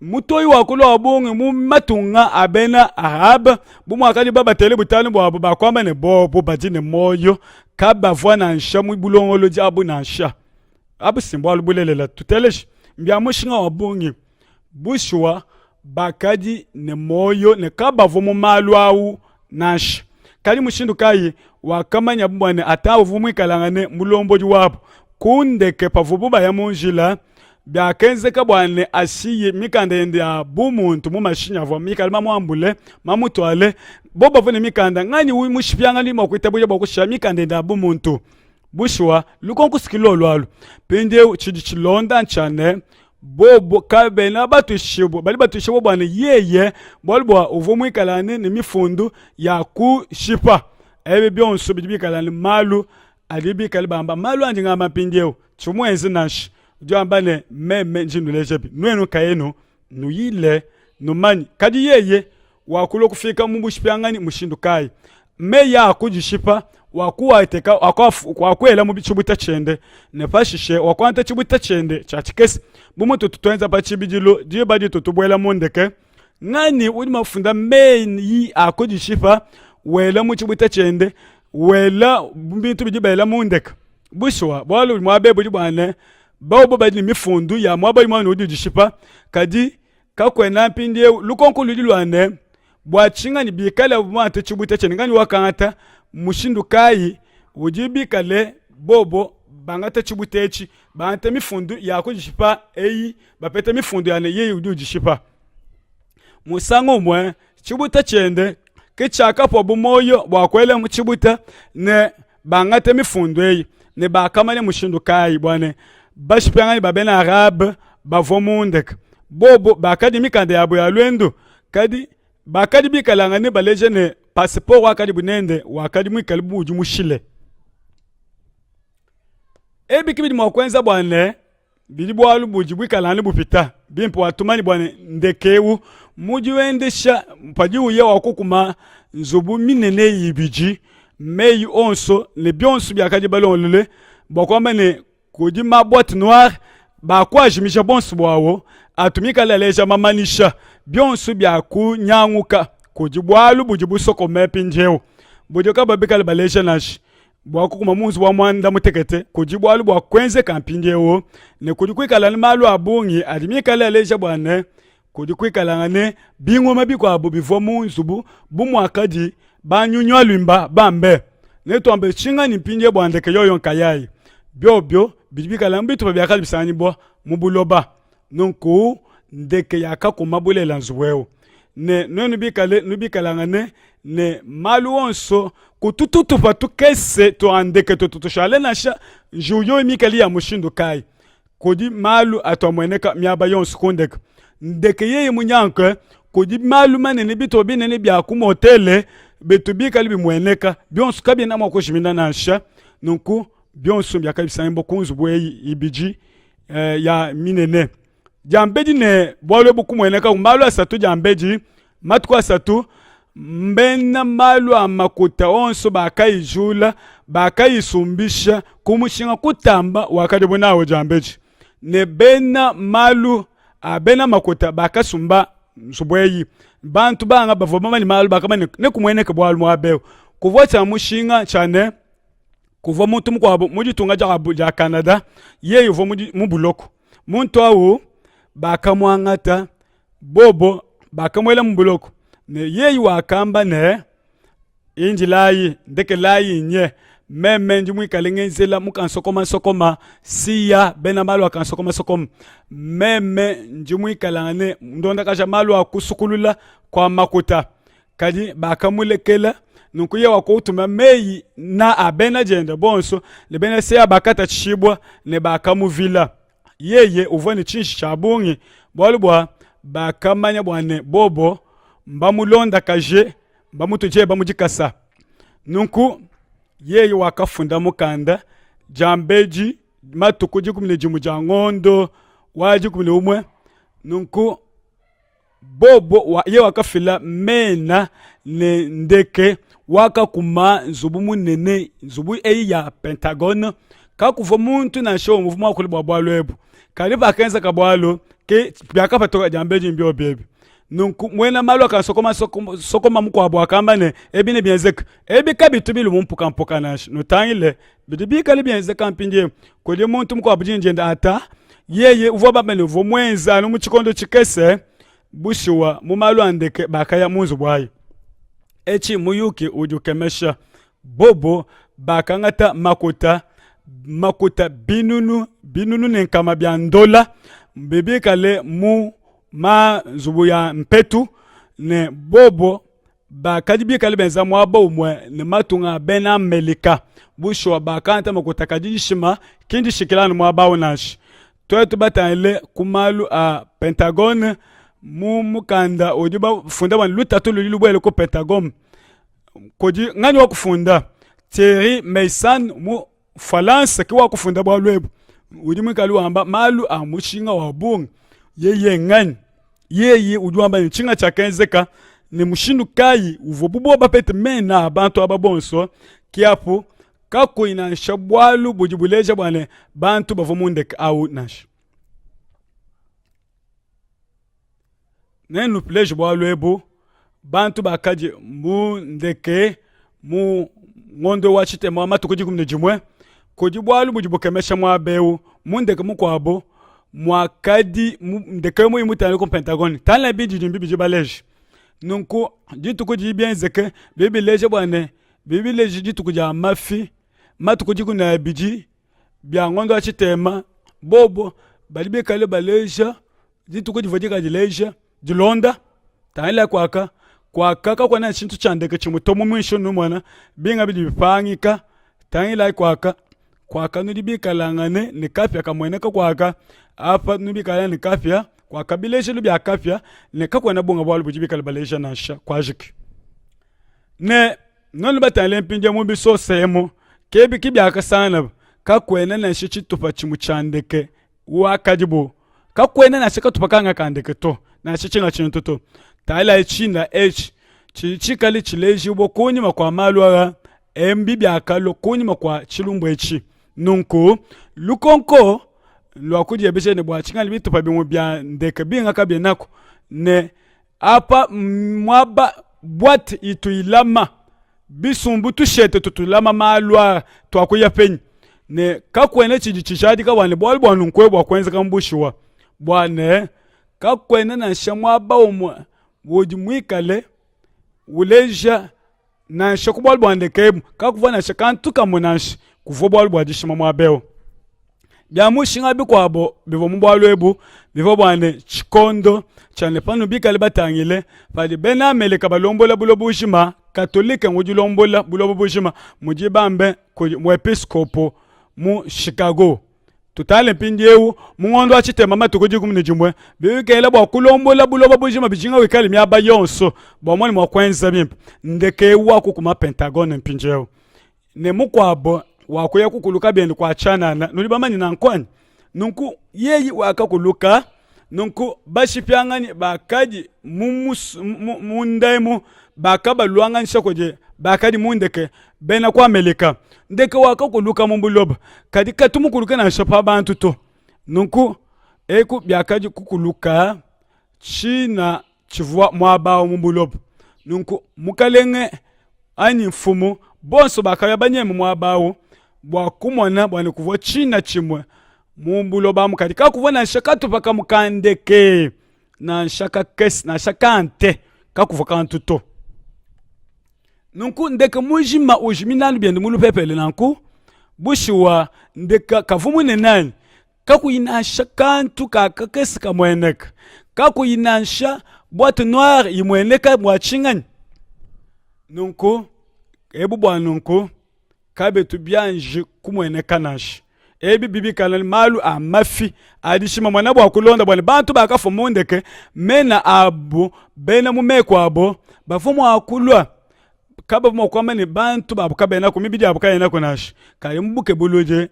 mutoyi wakulo wabungi mu matunga abena arab bumu akadi baba tele butanu bwa bakwamba ne bobo bajine moyo kaba vwana nshamu bulongolo jabu na nsha abu simbolo bulelela tutelesh mbya mushinga wabungi bushwa bakadi ne moyo ne kaba vomo malwawu nash kali mushindu kai wakamanya bwana atawu vumwi kalangane mulombo jwapo kundeke pavububa ya munjila byakenzeka bwane ashiye mikanda yende ya bumuntu mu mashinya vo mikalma mwambule mamutwale boba vune mikanda ngani wi mushipyanga limo kwitabuye bokusha mikanda yende ya bumuntu bushwa lukonku skilo lwalo pende chidichilonda nchane bobo kabena batushibo bali batushibo bwana yeye bolbo uvumwikalane ni mifundu ya kushipa ebe byonso bibikalane malu alibikali bamba malu anje ngama pindeo chumwenzi nashi jambane meme njinulejebi nwenu kayeno nuyile numani kadi yeye wakulo kufika mumbushipyangani mushindukai meya kujishipa wakuwa iteka wakwela mu chibuta chende ne pashishe wakwanta chibuta chende cha chikesi bumu tutwenza pa chibijilo diye badi tutubwela mundeke ngani uli mafunda main yi akodishipa wela mu chibuta chende wela bintu bijibela mundeke bushwa bwalu mwabe budi bwane bawo badi mifundu ya mwaba imwana udishipa kadi kakwena pindie lukonkulu dilwane bwachinga ni bikala bumante chibuta chende ngani wakanta mushindu kai ujibi kale bobo bangata chibutechi bangata mifundu yako jishipa eyi bapeta mifundu yane yeyi udu jishipa musango mwe chibuta chende kichaka po bumoyo bwakwele mu chibuta ne bangata mifundu eyi ne bakamane mushindu kai bwane bashipangani babena arab bavomundek bobo bakadi mikande yabo ya lwendo kadi bakadi bikalanga ne baleje ne passeport wakadi bunende wakadi mwikalibu uju mushile ebi kibidi mwakwenza bwane bidi bwalu buji bwikalani bupita bimpo watumani bwane ndekewu muji wendesha mpaji uye wakukuma nzobu minene yibiji meyi onso le bionsu byakadi balonlele bwakwamba ne kudi ma boîte noire bakwa jimisha bonsu bwawo atumika leleja mamanisha bionsu byaku nyanguka kujibwalu bujibu soko mepi njeo bujoka babikali balesha nashi bwaku kuma munzu bwa mwanda mutekete kujibwalu bwa kwenze kampi njeo ne kujikwikala ni malu abungi adimika leleja bwane kujikwikala ngane bingoma biko abu bivo munzu bumwakadi banyunywa lwimba bambe ne tombe chinga ni mpinje bwandeke yoyo nkayai byobyo bijibikala mbitu babyakali bisani bwa mubuloba nonku ndeke yakakuma bulela nzuweo ne nubikala ngane ne malu onso kutututu patu kese to andeke to tutushale nasha juyo imikali ya mushindu kai kodi malu atomweneka myaba yonso kondeka ndeke yeye munyanke kodi malu manene bito binene bya kumotele betu bikali bimweneka byonso kabi na mako shimina nasha nonku byonso byakali bisambo kunzu bweyi ibiji ya minene jambeji ne bwalo bukumweneka malu asatu jambeji matuko asatu mbena malu amakuta onso bakayijula bakayisumbisha kumushinga kutamba wakati bunawo jambeji ne bena malu abena makuta bakasumba nsubweyi bantu banga bavoma ni malu bakamane ne kumweneka bwalo mwabeo kuvota mushinga chane kuva muntu mkwabo mujitunga ja Canada ye yuvo mubuloko muntu awu bakamwangata bobo bakamwela mubuloko ne yeyi wakamba ne injilayi ndeke layi nye meme njimwi kalengenzela mukansokoma siya bena malu akansokoma meme njimwi kalane ndonda kasha malu akusukulula kwa makuta kadi bakamulekela nukuye wakutuma meyi na abena jenda bonso le bena seya bakata chibwa ne bakamuvila yeye uvone chinshi chabungi bwalubwa bakamanya bwane bobo mbamulonda kaje mbamutuje bamujikasa nunku yeye wakafunda mukanda jambeji matukuji kumile jimu jangondo waji kumile umwe nunku bobo ye wakafila mena ne ndeke waka kuma nzubu munene nzubu eyi ya Pentagon kakuva muntu na show muvumo akuli bwalo ebu kali bakenza kabwalo ke byakapa toka jambeji mbyo bebe nunku mwena malu sokoma mkwabo akamba ne ebine bienzeka ebi kabitu bilu mumpuka nashi nutangile bidibi kali bienzeka mpinje kuli muntu mkwabo jinjenda ata yeye uvo baba ne uvo mwenza no muchikondo chikese bushiwa mumalu andeke bakaya munzu bwayo echi muyuki ujukemesha bobo bakangata makuta binunu nenkama bya ndola mbebe kale mu ma zubu ya mpetu ne bobo bakadibi kale benza mwaba umwe ne matunga bena melika bushiwa bakanta makuta kadishima kindi shikilani mwaba unashi twetu batale kumalu a Pentagon mukanda ojuba funda wan lutatu lulubwele ko Pentagon koji ngani wakufunda Thierry Meissan mu France ki wakufunda bwa lwebu ujimu kalu amba malu amushinga wabunga yeye ngani yeye ujuamba nchinga chakenzeka ne mushindu kai uvobubo bapete mena abantu ababonso kiapo kako inansha bwalu bujibuleja bwane bantu bavumundeke au nash nenu pleje bwalu ebu bantu bakaji mu ndeke mu ngondo wachite mama tukuji kumne jimwe koji bwalu bujibukemesha mwa beu mu ndeke mu kwabo mwa kadi ndeke mu imutane ko Pentagon tala bidi jimbi bijibaleje nunku jitu kuji bien zeke bibi leje bwane bibi leje jitu kuja mafi matu kuji kuna biji bia ngondo achitema bobo balibe kale baleja jitu kuji vodika dileja dilonda tala kwaka kwa na chintu chandeke chimutomo mwisho numwana binga bidi bipangika tangila kwaka nudibika langane ni kafya kamweneka kwaka apa nubika ni kafya kwaka bileje lubya kafya ne kakwa na bunga bwalu bujibika baleja nasha kwajiki ne nonu batale mpinje mu biso semo kebi kibyaka sana kakwena na shi chitupa chimuchandeke wakajibo kakwena na shika tupakanga kandeke to na shi chinga chintu to taila ichinda h chichikali chileji bo kunyima kwa malwa embi byakalo kunyima kwa chilumbu echi nunku lukonko lwakuje beshe ne bwa chinga bitupa bimu bya ndeke binga kabye nako ne apa mwaba bwat ituilama bisumbu tushete tutulama malwa twakuya penyi ne kakwene chichishadi kawane bwali bwanu nkwe bwa kwenza kambushiwa bwane kakwene na shamwa baumwa wojimwikale uleja na shakubwali bwande kebu kakuvana shakantuka munashi kuvo bwali bwadishima mwabeo byamushinga bikwabo bivo mubwali ebu bivo bwane chikondo chane panu bikale batangile pali bena meleka balombola bulobushima katolike ngujilombola bulobushima mujibambe mu episkopo mu Chicago tutale mpinjewu mungondo achitema matukuji kumne jimwe bikele bwa kulombola bulobushima bijinga wikali myaba yonso bomoni mwakwenza bimpa ndeke wako kuma Pentagon mpinjewu ne mukwabo wakuya kukuluka byendi kwa chanana nulibamani nankwani nunku yeyi wakakuluka nunku bashipyangani bakaji mundaimu bakaba luangani shakoje bakadi mundeke bena kwa Amerika ndeke wakakuluka mumbuloba kadi katumukuluka na shapa bantu to nunku eku byakaji kukuluka china chivwa mwabao mumbuloba nunku mukalenge ani mfumu bonso bakaya banyemu mwabao bwa kumona bwana kuvo china chimwe mumbulo ba mukati kakuvona shakatu paka mukandeke na shaka kes na shakante kakuvo kantuto nunku ndeka mujima ujiminanu byendu mulu pepele nanku bushiwa ndeka kavumu nenani kakuyina shakantu kakakesi kamweneka kakuyinansha boîte noire imweneka mwachingani nunku ebu bwa nunku kabe tu byanje kumwene kanashi ebi bibi kanali malu amafi adishima mwana bwa kulonda bwana bantu bakafumundeke mena abu bena mumeko abo bafumu akulwa kaba mwakwama ni bantu babu kabena kumibidi abu kayena kunashi kali mbuke buluje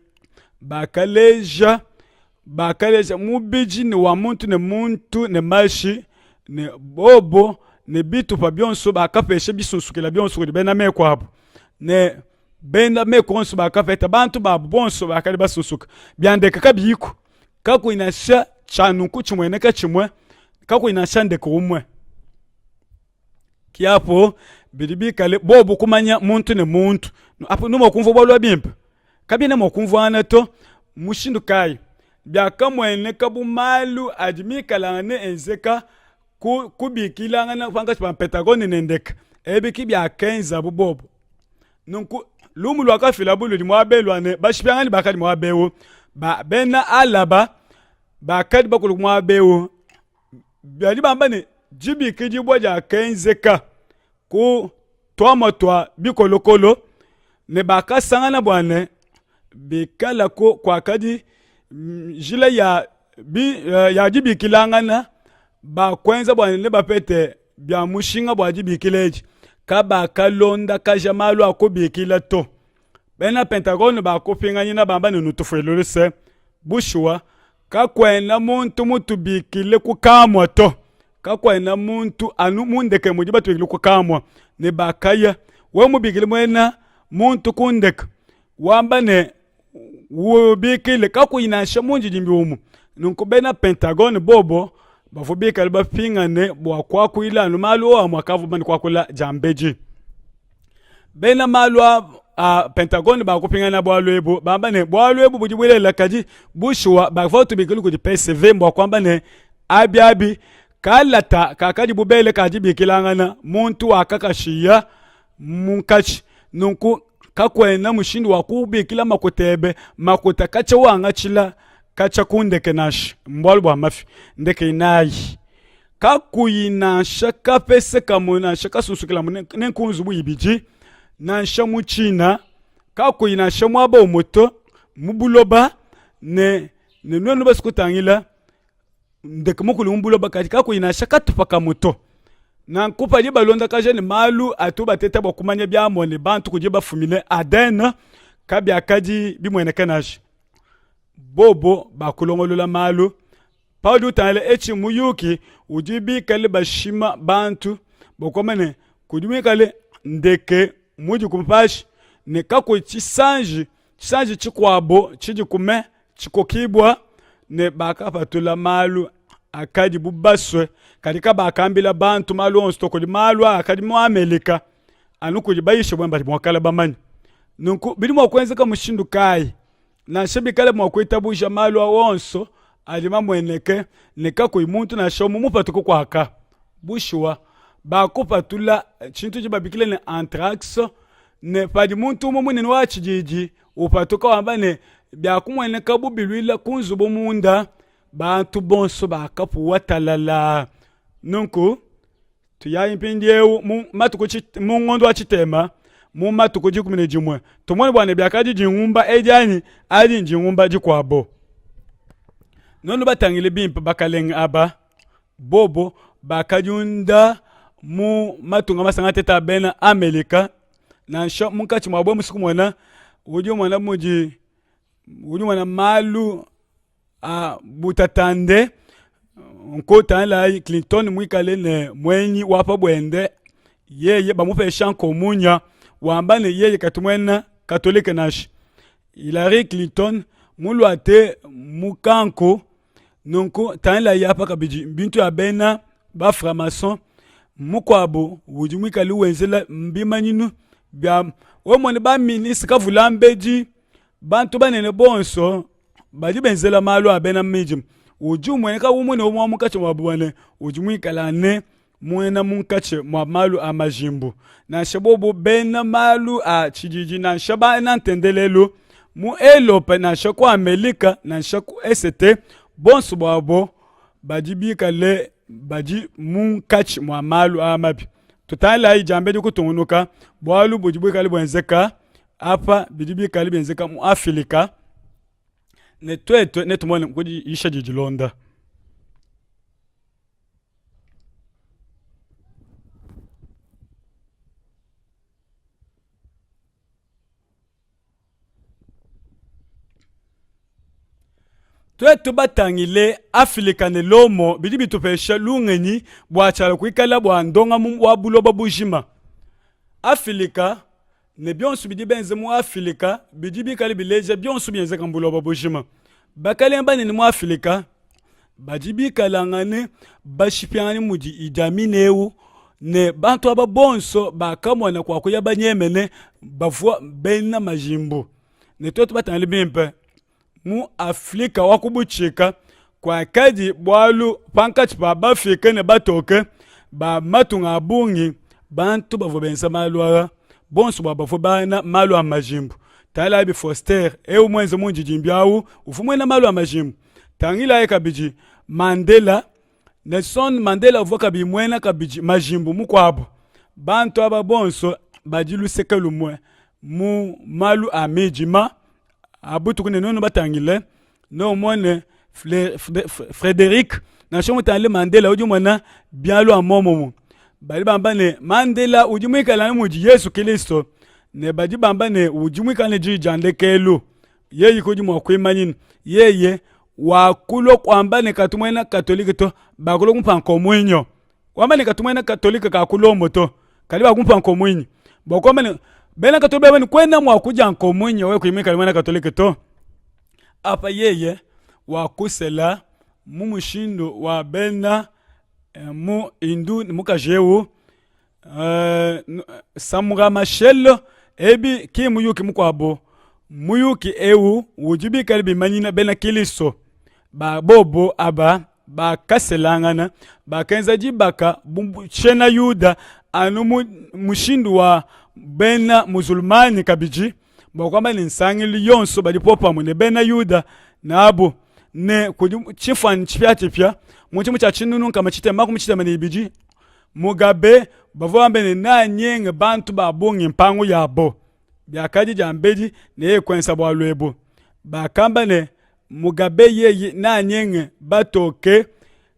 bakaleja mubiji ni wa muntu ne mashi ne bobo ne bitu pa byonso bakapeshe bisunsukila byonso kuli bena meko abo ne benda mekonso bakafeta bantu babu bonso bakali basusuka byandeka kabiko kako inasha chanunku chimweneka chimwe kako inasha ndeka umwe kiapo bilibikale bobu kumanya muntu ne muntu apo numa kumva bolwa bimpa kabine mokumva anato mushindu kai byakamweneka bumalu adimikalane enzeka kubikilanga na panga pa Pentagon nendeka ebiki byakenza bubobo nunku lumu lwakafila bulu di mwabelwane bashipyangani bakadi mwabewo bena alaba bakadi bakulu mwabewo byali bambane jibiki jibwa ja kenzeka ku twa bikolokolo ne bakasangana bwane bikala ko kwa kadi jila ya jibiki langana bakwenza bwane ne bapete bya mushinga bwa jibiki leji kaba kalonda kajamalu akobikila to bena Pentagon bakopinganya na bamba nutufelolese bushwa kakwena muntu mutubikile kukamwa to kakwena muntu anu mundeke mujiba tubikile kukamwa ne bakaya we mubikile mwena muntu kundek wamba ne wubikile kakuyinasha munji jimbiumu nunkubena Pentagon bobo bafubika bapingane bwa kwakwila numalu wa mwakavumani kwakula jambeji bena malwa Pentagon bakupingana bwalwebu bamba ne bwalwebu bujibwile kaji bushwa bavotu bikulu kuji PSV mbwa kwamba ne abi kalata kakaji bubele kaji bikilangana muntu akakashiya munkachi nunku kakwena mushindi wakubikila makutebe makuta kacha wanga chila kacha kundeke nash mbwalu bwa mafi ndeke inayi kakuyinasha kapese kamunasha kasusukila nenkunzu buyibiji nansha muchina kakuyinasha mwaba omoto mubuloba ne nonu basikutangila ndeke mukulu mubuloba kati kakuyinasha katupaka moto na nkupa liba londa kajeni malu atuba tete bokumanya byamone bantu kujiba fumile adena kabi akaji bimwene kenaji bobo bakulongolola malu paudu tale echi muyuki ujibi kale bashima bantu bokomane kujumi kale ndeke muji kumpashi ne kako chisanji chikwabo chiji kume chikokibwa ne bakapatula malu akaji bubaswe katika bakambila bantu malu onstoko di malu akadi mu Amerika anuku jibayishe bwamba mwakala bamanyi nunku bili mwakwenzeka mushindu kai na shebi kale mwakwitabuja malu onso alima mweneke nekako imuntu na shomu mupatuko kwaka bushwa bakupatula chintu jibabikile ne anthrax ne padi muntu munene wa chijiji upatuka wamba ne byakumweneka bubilwila kunzubo munda bantu bonso bakapu watalala nunku tuyayimpindiewu mu ngondo wa chitema mu matuko jikumine jimwe tumone bwane byakaji jingumba ejani ali jingumba jikwabo nonu batangile bimpa bakalenga aba bobo bakajunda mu matunga masanga teta bena Amerika na sho munkachi mwabo musiku mwana uju mwana malu butatande nkota la Clinton mwikale ne mwenyi wapa bwende yeye bamupe shanko munya wambane yeye katumwena katolike nashi Hillary Clinton mulwate mukanko nonko tanla yapa kabiji bintu ya bena ba framason mukwabo wujumwikale wenzela mbimanyinu bya womone ba ministre kavulambeji bantu banene bonso baji benzela malu abena mijim uju mweneka umune umwa mukache mwabwane uju mwikalane mwena munkache mwa malu amajimbu na shabobo bena malu a chijiji na shaba na ntendelelo mu elope na shako Amerika na shako ST bonsu bwabo baji bikale baji munkache mwa malu amabi tutala ijambe dikutungunuka bwalu bujibwe bwenzeka apa bijibi kali benzeka mu Afrika ne twetwe netumone kudi isha jijilonda twetu batangile Afrika ne lomo bidibi tupesha lungeni bwachala kwikala bwandonga mu wabuloba bujima Afrika ne byonsu bidi benze mu Afrika bidibi kali bileje byonsu bienze kambuloba bujima bakalemba ni mu Afrika bajibi kalangane bashipiani muji idaminewu ne bantu ababonso bakamwana kwa kuya banyemene bavua bena majimbo ne toto batangile bimpe mu Afrika wakubuchika kwa kaji bwalu pankach pa bafike ne batoke ba matunga bungi bantu bavobensa malwara bonso bafo bana malu amajimbo tala bi Foster mwenze munji jimbiawu ufumwena malu amajimbo tangila kabiji Mandela Nelson Mandela voka bi mwena kabiji majimbo mukwabo bantu ababonso bajilu sekelu mwe mu malu amijima abutu kune nono batangile no mone Frédéric na shomo tangile Mandela uju mwana bialu amomo bali bambane Mandela uju mwikala muji Yesu Kristo ne baji bambane uju mwikala jijande kelu yeye kuju mwakwimanyini yeye wakulo kwambane katumwena katolike to bakulo kumpanko mwinyo wambane katumwena katolike kakulo moto kali bakumpanko mwinyo bokomane bena katolika bani kwenda mwakuja nkomunyo we kuimika limana katolika to apa yeye wakusela mumushindo wa bena mu indu mukajewu samuga mashelo ebi ki muyuki mukwabo muyuki ewu wujibi kalibi manyina bena kiliso ba bobo aba ba kaselangana ba kenza jibaka chena yuda anu mushindu wa bena musulmani kabiji ba kwamba ni nsangili yonso bali popa mu ne bena yuda na abo ne chifan chipya muchimu cha chinunu kama chitema kumchitema ne ibiji Mugabe bavambe ne na nyenge bantu ba bongi mpango yabo byakaji jambeji ne kwensa bwa lwebo bakamba ne Mugabe ye na nyenge batoke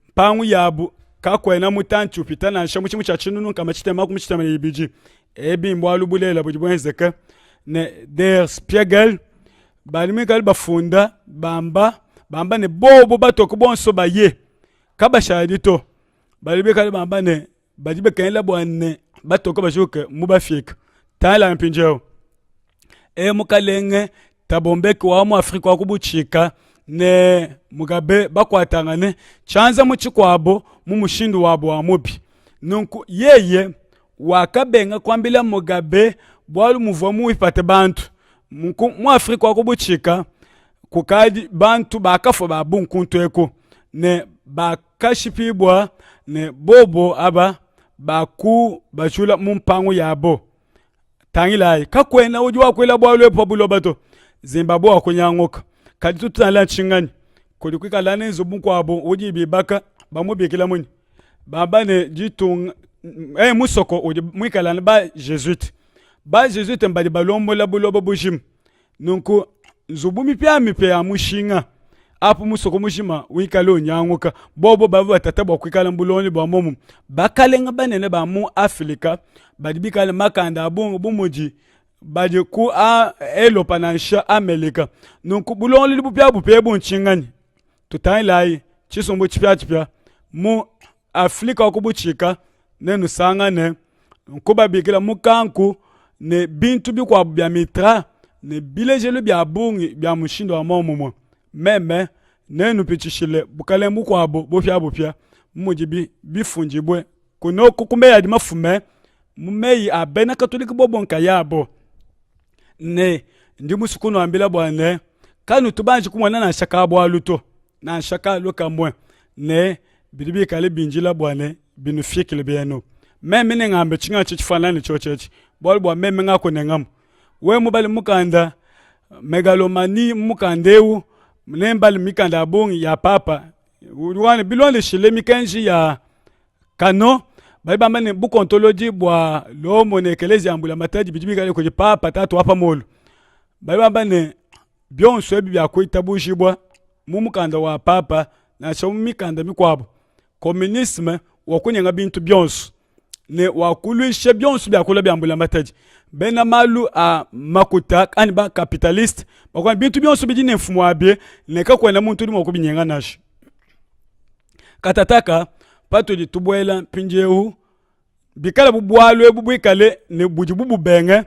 mpango yabo kakwena mutanchu pitana shamuchimu cha chinunu kama chitema kumchitema ne ibiji ebi mbwalu bulela bujibwenzeka ne Der Spiegel balimika bafunda bamba ne bobo batoke bonso baye kabashadito balibika bamba ne bajibe kaila bwane batoka bashuke mubafika tala mpinjeo mukalenge tabombeki wa mu Afrika wa kubuchika ne Mugabe bakwatangane chanza muchikwabo mu mushindu wabo wa mubi nunku yeye wakabenga kwambila Mugabe bwalu muvomu ipate bantu mu Afrika wa kubuchika kukadi bantu bakafo babu nkuntu eko ne bakashipibwa ne bobo aba baku bachula mumpango yabo tangilai kakwena ujwa kwela bwalwe pabulo bato Zimbabwe akunyangoka kadi tutala chingani kulikwika lane zubunkwabo uji bibaka bamubikila muni baba ne jitung musoko uji mwikala ba Jesuit mbadi balombo la bulobo bujim nunku zubumi pya mipya mushinga apu musoko mushima wikalo nyanguka bobo bavu atataba kwikala mbuloni bwa momu bakalenga banene ba mu Afrika badibikala makanda abungu bumuji badi ku elopa na nsha Amerika nunku buloni libupya bupye bunchingani tutayilai chisombo chipya mu Afrika kubuchika nenu sangane nkuba bikila mukanku ne bintu bikwa bya mitra ne bilejelo bya bungi bya mushindo wa momu meme nenu pichishile bukalembu kwabo bopya mujibi bifunjibwe kuno kukumbe ya mafume mumeyi abena katolika bobonka yabo ne ndi musukuno ambila bwane kanu tubanji kumwana na shaka bwaluto na shaka lokamwe ne bidibi kale binjila bwane binufikile beno meme ne ngambe chinga chifanani chochechi bwa meme ngako nengam we mubali mukanda megalomani mukandeu nembali mikanda bongi ya papa uwane bilonde shile mikenji ya kano baiba mane bukontoloji bwa lomo ne kelezi ambula mataji bijibika ko papa tatu hapa molo baiba mane byonso ebi byakwitabushi bwa mumukanda wa papa na shomu mikanda mikwabo communisme wakunyanga bintu byonso ne wakulishe byonso byakula byambula mataji bena malu a makuta kani ba capitalist bakwa bintu byonso bijine mfumo abye neka kwenda muntu ndimo kubinyenga nashi katataka pato di tubwela pinjeu bikala bubwalwe bubwikale ne bujibubu benge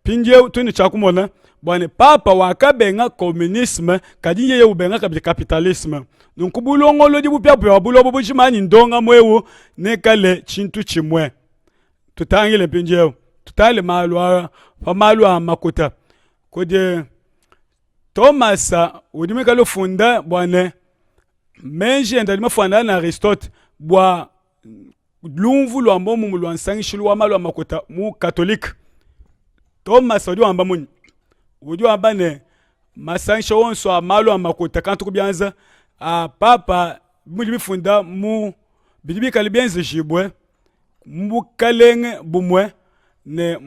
pinjeu tuni chakumona bwane papa wakabenga communisme kadinye ye ubenga kabye capitalisme nunkubulongolo di bupya bwa bulobo bujimani ndonga mwewo nekale chintu chimwe tutangile pinjeu tutale malu makuta kode Thomas udimika lo funda bwane menji enda mafanda na Aristote bwa lumvu lwa mbomu lwa nsangishulu wa malu makuta mu catholique Thomas odi wamba muni odi wamba ne masangisho wonso amalu makuta kantu kubyanza papa muli bifunda mu bidibika libyenze jibwe mbukalenge bumwe ne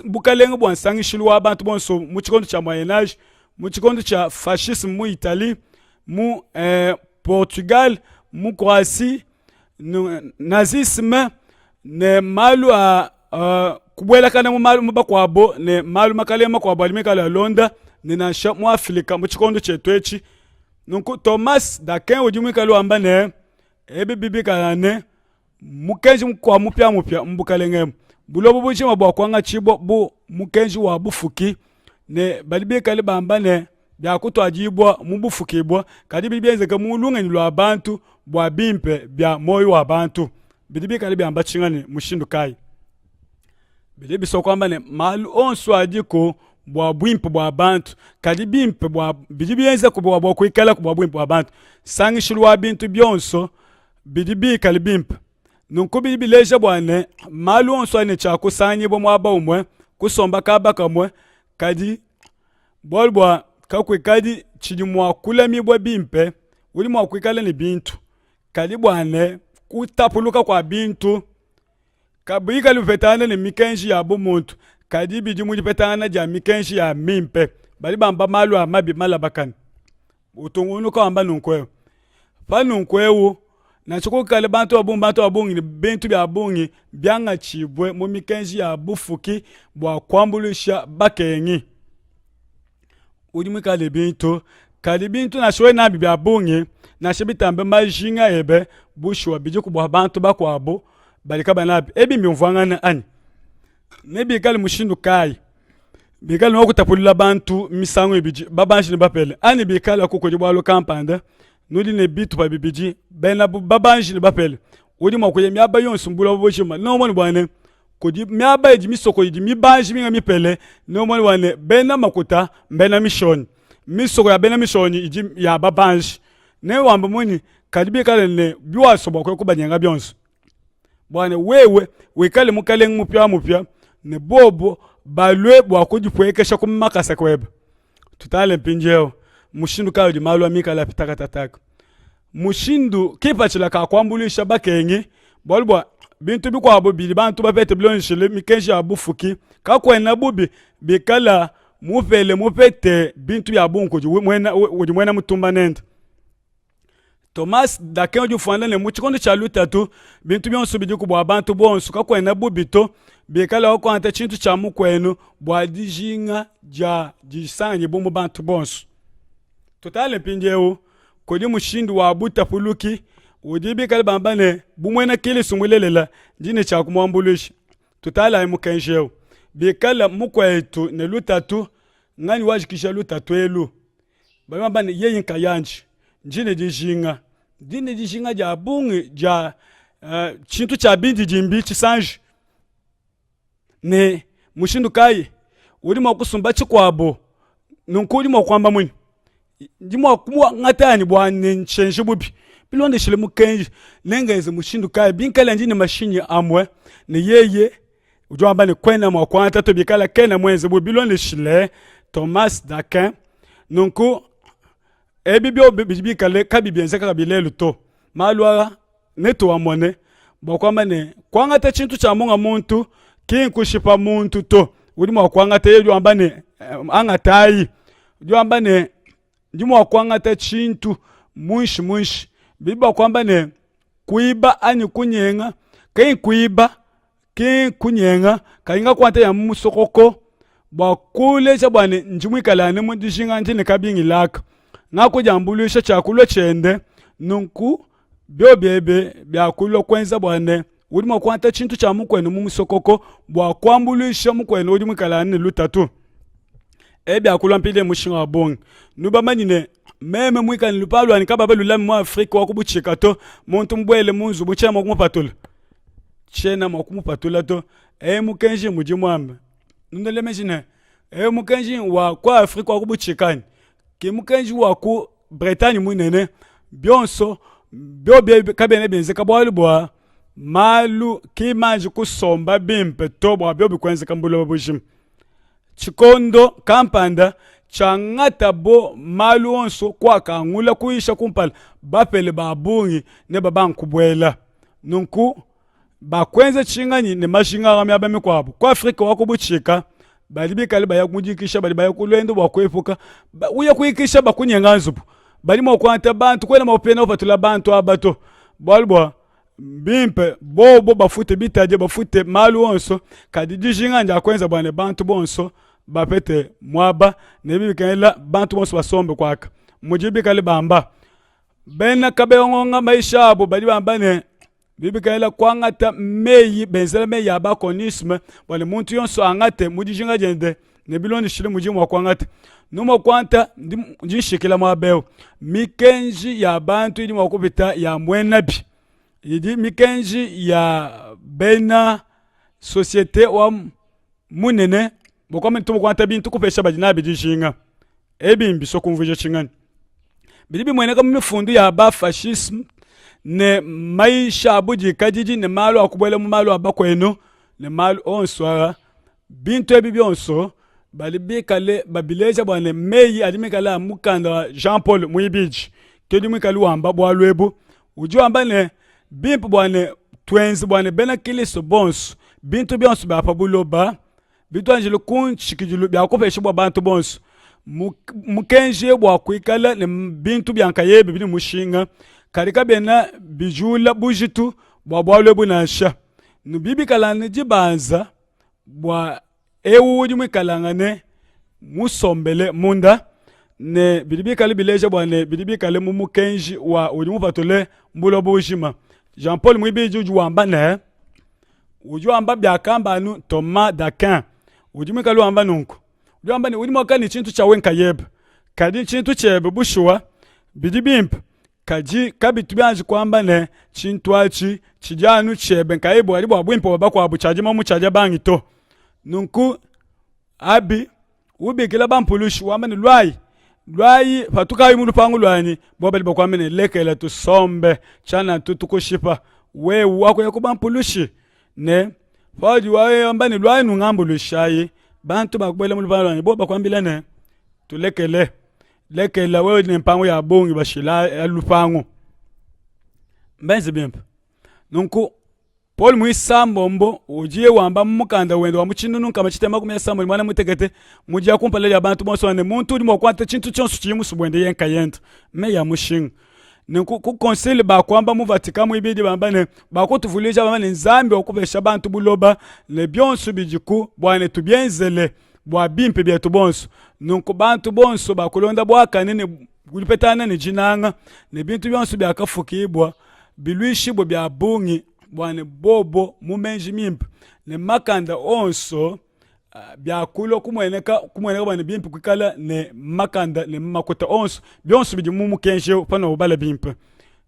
bukalenge bwa nsangishulu wa bantu bonso mu chikondo cha Moyen Âge mu chikondo cha fascisme mu Italie mu Portugal mu Croatie nazisme ne malu kubwela kana mu malu bakwabo ne malu makalema kwabo alimekala Londa ne na sha mu Afrika mu chikondo chetwechi nunku Thomas daken ojumika lo ambane ebe bibika ne mukenji kwa mupya mbukalenge bulobo buchima bwa kwanga chibo bu mukenji wa bufuki ne balibe kale bamba ne bya kutwajibwa mu bufuki bwa kadi bibenze ka mulungeni lwa abantu bwa bimpe bya moyo wa abantu bidibi kale byamba chingani mushindu kai bidibi sokwamba ne malu onso adiko bwa bwimpe bwa abantu kadi bimpe bwa bidibi yenze ko bwa kwikala ko bwa bwimpe bwa abantu sangishulwa bintu byonso bidibi kale bimpe nunkubi bileja bwane malu onso ane cha kusanyi bo mwaba umwe kusomba kaba kamwe kadi bolbwa kakwe kadi chidi mwa kula mibwa bimpe uli mwa kwikala ni bintu kadi bwane kutapuluka kwa bintu kabika lupetana ni mikenji ya bumuntu kadi bidi mulipetana ja mikenji ya mimpe bali bamba malu amabi malabakani utungunu kwa amba nunkwewe pa nunkwewe na choko kale bantu abungi ni bintu bya abungi byanga chibwe mu mikenji ya bufuki bwa kwambulisha bakengi udi mwikale bintu kali bintu na showe na bya abungi na shebitambe majinga ebe bushwa biji kubwa bantu bakwabo balika banabi ebi myumvangana ani nebi kale mushindu kai bikale no kutapulila bantu misango ebiji babanshi ne bapele ani bikale akoko jibwalo kampanda nudi ne bitu pa bibiji bena babanji ne bapele udi makoye myaba yonsu mbula boshima no moni bwane kodi myaba eji misoko eji mibanji minga mipele no moni bwane bena makuta bena mishoni misoko ya bena mishoni eji ya babanji ne wamba moni kadibi kale ne biwa sobo ko banyanga byonsu bwane wewe wekale mukale mupya ne bobo balwe bwa kujipwekesha kumakasa kweba tutale mpinjeo mushindu kayo di malu amika la pitakatataka mushindu kipa chila ka kwambulisha bakengi bolbwa bintu bikwabo bili bantu bapete blonshile mikenji abufuki ka kwena bubi bikala mupete bintu bya bunko mwena mutumba nenda Thomas daken ju fanda ne muchikondo cha lutatu bintu byonso bidi kubwa abantu bonso ka kwena bubito bikala oko ante chintu cha mukwenu bwa dijinga ja jisanye bomu bantu bonso totale mpinjeo kodi mushindu wa buta puluki udibi kale bambane bumwena kile sumulelela jine cha kumwambulisha totale ay mukenjeo bikala mukwetu ne lutatu ngani wajikisha lutatu elu bambane yeyinka yanji jine dijinga ja bungi ja chintu cha bindi jimbi chisanji ne mushindu kai uri makusumba chikwabo nunkuri makwamba mwini ndimo kumwa ngatani bwane nchenje bubi bilonde shile mukenji nengeze mushindu kai binkala njini mashini amwe ne yeye ujwamba ne kwena makwanta to bikala kena mwenze bubi bilonde shile Thomas Dakin nunku ebibyo bikale kabibienze kabilelo to malwa neto amone bokwamba ne kwangata chintu cha munga muntu kinkushipa muntu to uri makwangata yejo ambane angatai ujwamba ne ndimo wakwangata chintu munshi biba kwamba ne kuiba ani kunyenga kai kuiba ke kunyenga kainga kwata ya musokoko bakule cha bwane njimwikalane mu dishinga ntine kabingi laka ngako jambulisha chakulo chende nunku byo bebe byakulo kwenza bwane ulimo kwanta chintu cha mukwenu mu musokoko bwa kwambulisha mukwenu uli mwikalane lutatu byakulo mpile mushinga wabongi nuba manine meme mwikani lupalwa ni kaba belulami mu Afrika wakubuchika to muntu mbwele munzu buchema kumupatula chena makumupatula to mukenji muji mwamba nundele mejine mukenji wa kwa Afrika wakubuchikani ki mukenji wa ku Bretagne munene byonso byo kabene benze kabwali bwa malu ki manji kusomba bimpe to bwa byo bikwenze kambulo bujim chikondo kampanda changata bo malu onso kwa kangula kuisha kumpala bapele babungi ne babankubwela nunku bakwenze chingani ne mashinga gamya bamikwabo kwa Afrika wakubuchika bali bikale baya kumujikisha bali baya kulendo bakwepuka uya kuikisha bakunyenganzubu bali mo kwanta bantu kwena mopena ofatula bantu abato balbwa bimpe bobo bafute bitaje bafute malu onso kadi dijinga nja kwenza bwane bantu bonso bapete mwaba nebikela bantu bonso basombe kwaka mujibi kale bamba bena kabe ngonga maisha abo bali bambane bibi kaela kwangata meyi benzela meyi abakonisme bwana muntu yonso angate mudijinga jende ne biloni shile mujimu wa kwangata numo kwanta njishikila mwabeo mikenji ya bantu ili mwakupita ya mwenabi idi mikenji ya bena societe wa munene bokwame tumu kwanta bintu kupesha bajinabi jishinga ebimbi sokumvuje chingani bidibi mwene kama mifundu ya ba fascism ne maisha abuji kajiji ne malu akubwele mu malu abakweno ne malu onso bintu ebibi onso balibikale babileja bwane meyi adimikala mukanda Jean Paul Muibiji kedi mwikali wamba bwalwebu uju amba ne bimpu bwane twenzi bwane bena kiliso bonso bintu byonso bapa buloba bintu anjelo kunchikijilu byakopesha bwa bantu bonso mukenje bwa kwikala ne bintu byankayebi bini mushinga karika bena bijula bujitu bwa bwalwebu nasha nubibi kalane jibanza bwa udi mwikalangane musombele munda ne bidibikale bileja bwane bidibikale mumukenji wa udi mupatole mbulo bujima Jean Paul Muibiji uju wamba ne uju wamba byakamba anu Thomas d'Aquin uju mwikale wamba nunku uju wamba ni udi mwakani chintu cha wenka yebe kadi chintu chebe bushuwa bidibimp kaji kabitu byanji kwamba ne chintu achi chijanu chebe nkaibu walibu wabwimpo wabako wabuchajima muchaja bangito nunku abi ubikila bampulushi wamene lwai patuka imulu pangu lwani bobali bakwamene lekela tusombe chana tutukushipa we wako yako bampulushi ne faji wae ambani lwai nungambulushayi bantu bakubele mulu pangu lwani boba kwambila ne lekela wewe ne mpangu ya bongi bashila ya lupangu mbenzi bimpa nunku Paul Muisambombo ujiye wamba mukanda wendo wa muchinunu kama chitema kumya sambo mwana mutegete mujia kumpalele abantu bonso ne muntu udi mokwanta chintu chonso chimu subwende yenka yento me ya mushinga ne ku conseil ba kwamba mu Vatican mu ibidi bamba ne ba ko tuvulija bamba ne nzambi okubesha abantu buloba ne byonso bijiku bwane tubyenzele bwa bimpe bya tubonso nunku bantu bonso ba kulonda bwa kanene gulipetana ne jinanga ne bintu byonso byakafukibwa bilwishibwa bya bungi bwane bobo mumenji mimpi ne makanda onso byakulo kumweneka bwane bimpi kwikala ne makanda ne makuta onso byonso bidi mumukenje pano ubala bimpi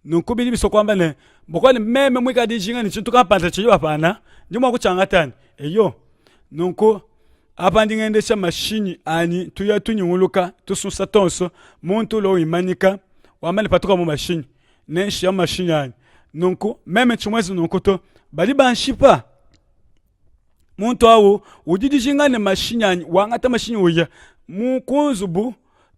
nunkubili biso kwamba ne bokwane meme mwika dijinga ni chintu kapanta chiba pana ndimo kuchangatani eyo nunku apa ndingendesha mashini ani tuya tunyunguluka tususa tonso muntu lo imanika wamane patuka mu mashini nenshi ya mashini ani nunku meme chumwezi nunkuto bali banshipa muntu awu udidishinga ne mashinyani wangata mashinyi uya mukunzubu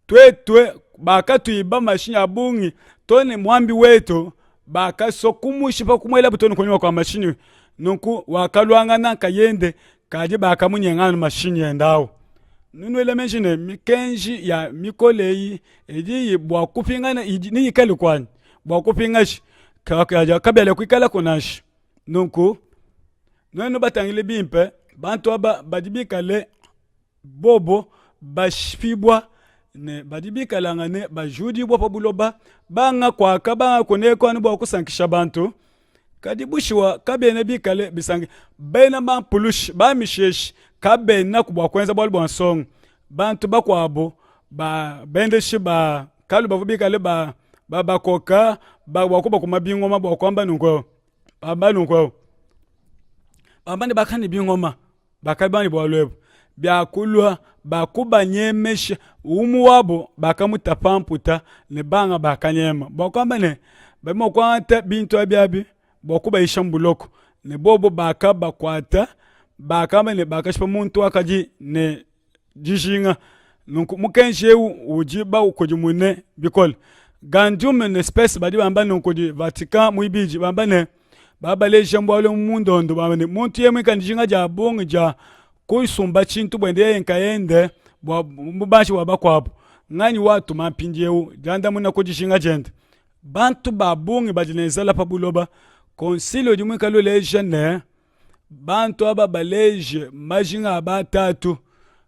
twetwe bakatuiba mashinya abungi tone mwambi wetu bakasokumushipa kumwela butoni kunywa kwa mashini nunku wakalwanga nanka yende kaje bakamunyengana mashini yendawo nunwele menjine mikenji ya mikoleyi edi bwa kupingana ni yikali kwani bwa kupingashi kabele kwikala kunashi nunku nwenu batangile bimpe bantu aba badibikale bobo bashfibwa ne badibikala ngane bajudi bwa pabuloba banga kwaka banga koneko anu bwa kusankisha bantu kadibushiwa kabene bikale bisangi bena mampulush ba mishesh kabena kubwa kwenza bwa bonsong bantu bakwabo ba bendeshi ba kalu bavubikale ba bakoka bakuba kumabingoma bakwamba nunko baba nunko bamba ne bakani bingoma bakabani bwalwebo byakulwa bakuba nyemesha umu wabo bakamutapamputa ne banga bakanyema bakwamba ne bamo kwanta bintu abyabi bakuba ishambuloko ne bobo bakaba kwata bakamba ne bakashipa muntu akaji ne jishinga nunku mukenje ujiba ukujumune bikol ganjume ne space badi bamba nunku di Vatican muibiji bamba ne baba le jambwalo mundondo bamba ne muntu yemwe kanjinga ja bonga ja kuisumba chintu bwende yenkayende bwa mubashi wabakwabo ngani watu mampinjewu janda muna kujishinga jende bantu babungi bajinezala pabuloba konsilo jimwe kalo leje ne bantu aba baleje majinga abatatu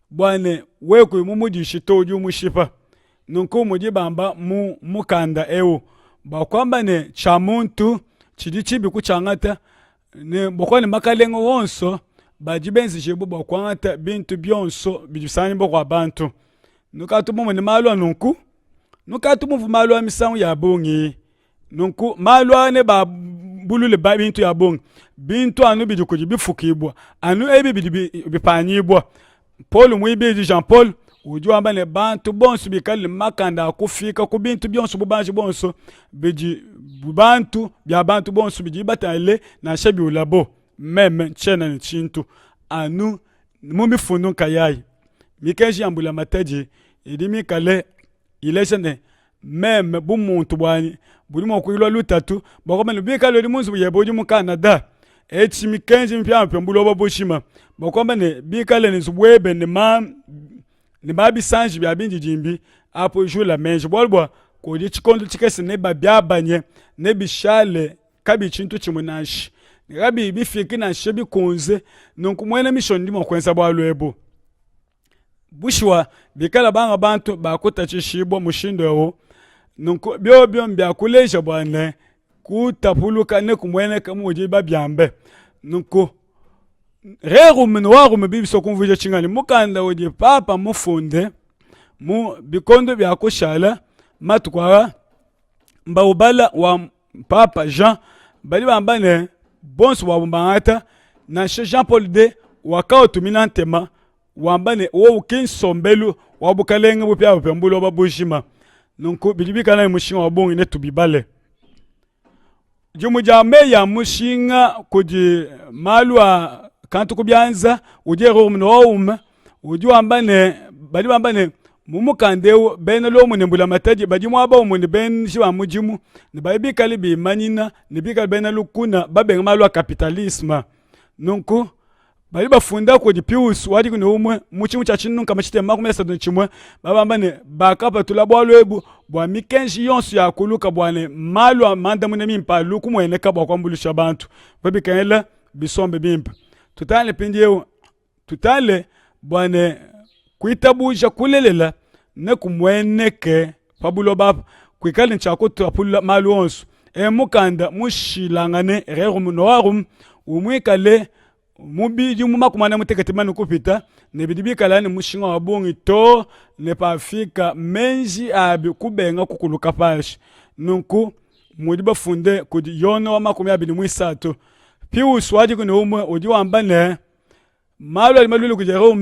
bwane weku mumudishi toju mushipa nunku mujibamba mukanda ewu bakwamba ne chamuntu chidi chibi kuchangata ne bokwane makalengo wonso bajibenzi jebu bokwangata bintu byonso bijusani bokwa bantu nukatumu ne malwa nunku nukatumu vu malwa misangu ya bongi nunku malwa ne ba bulule ba bintu ya bongi bintu anu bidi kuji bifukibwa anu ebi bidi bipanyibwa Paul mwibidi Jean Paul uju ambane bantu bonso bikali makanda kufika ku bintu byonso bubanji bonso biji bubantu bya bantu bonso biji batale na shebi ulabo meme chena ni chintu anu mumbi fundu kayai mikeji ambula mataji idimi kale ileshene meme bumuntu bwani bulimo kuilwa lutatu bakomene bikalo limunzu yeboji mu Canada echi mikenji mpyampe mbulo boshima bakomene bikale ni zubwebe ni babi sanji bya binji jimbi apo jula menji bolbwa ko di chikondo chikese ne babyabanye ne bishale kabi chintu chimunashi gabi bifiki na shebi konze nonkumwene mission ndimo kwenza bwalwebo bushwa bikala banga bantu bakuta chishibo mushindo yo nonko byo mbya kuleja bwana kutapuluka ne kumwene kamuje babyambe nonko rero mnwaru mbibiso kumvuje chingani mukanda oje papa mufunde mu bikondo bya kushala matukwa mbawubala wa papa Jean bali bambane bonso wabumbangata na Jean Paul de wakao tuminantema wambane wo ukinsombelu wabukalenga bupya bupembulo babushima nunku bilibika na mushinga wabongi ne tubibale jumujame ya mushinga kuji malwa kantu kubyanza ujero mnouma ujuambane bali bambane mumukandeo bene lo munembula mataji bajimwa ba umuntu ben shiba mujimu ne bayibika libi manina ne bika bene lukuna babenga malwa capitalisme nunku bali bafunda ko dipius wadi kuno umwe muchimu cha chinu kama chite makumesa do chimwe babambane bakapa tulabwalwebu bwa mikenji yonsu ya kuluka bwane malwa manda munemi mpa luku mwene kabwa kwambulisha bantu babikaela bisombe bimpa tutale pindiyo tutale bwane kuitabuja kulelela ne kumweneke pabulo baba kwikali nchako tapula malu onsu mukanda mushilangane rero munoarum umwikale mubiji mumakumana muteketemani kupita ne bidibikala ne mushinga wabongi to ne pafika menji abi kubenga kukuluka pashi nunku mudiba funde kudi yono wa makumi abili mwisato piu swadi kuno umwe udi wambane malu alimalulu kujero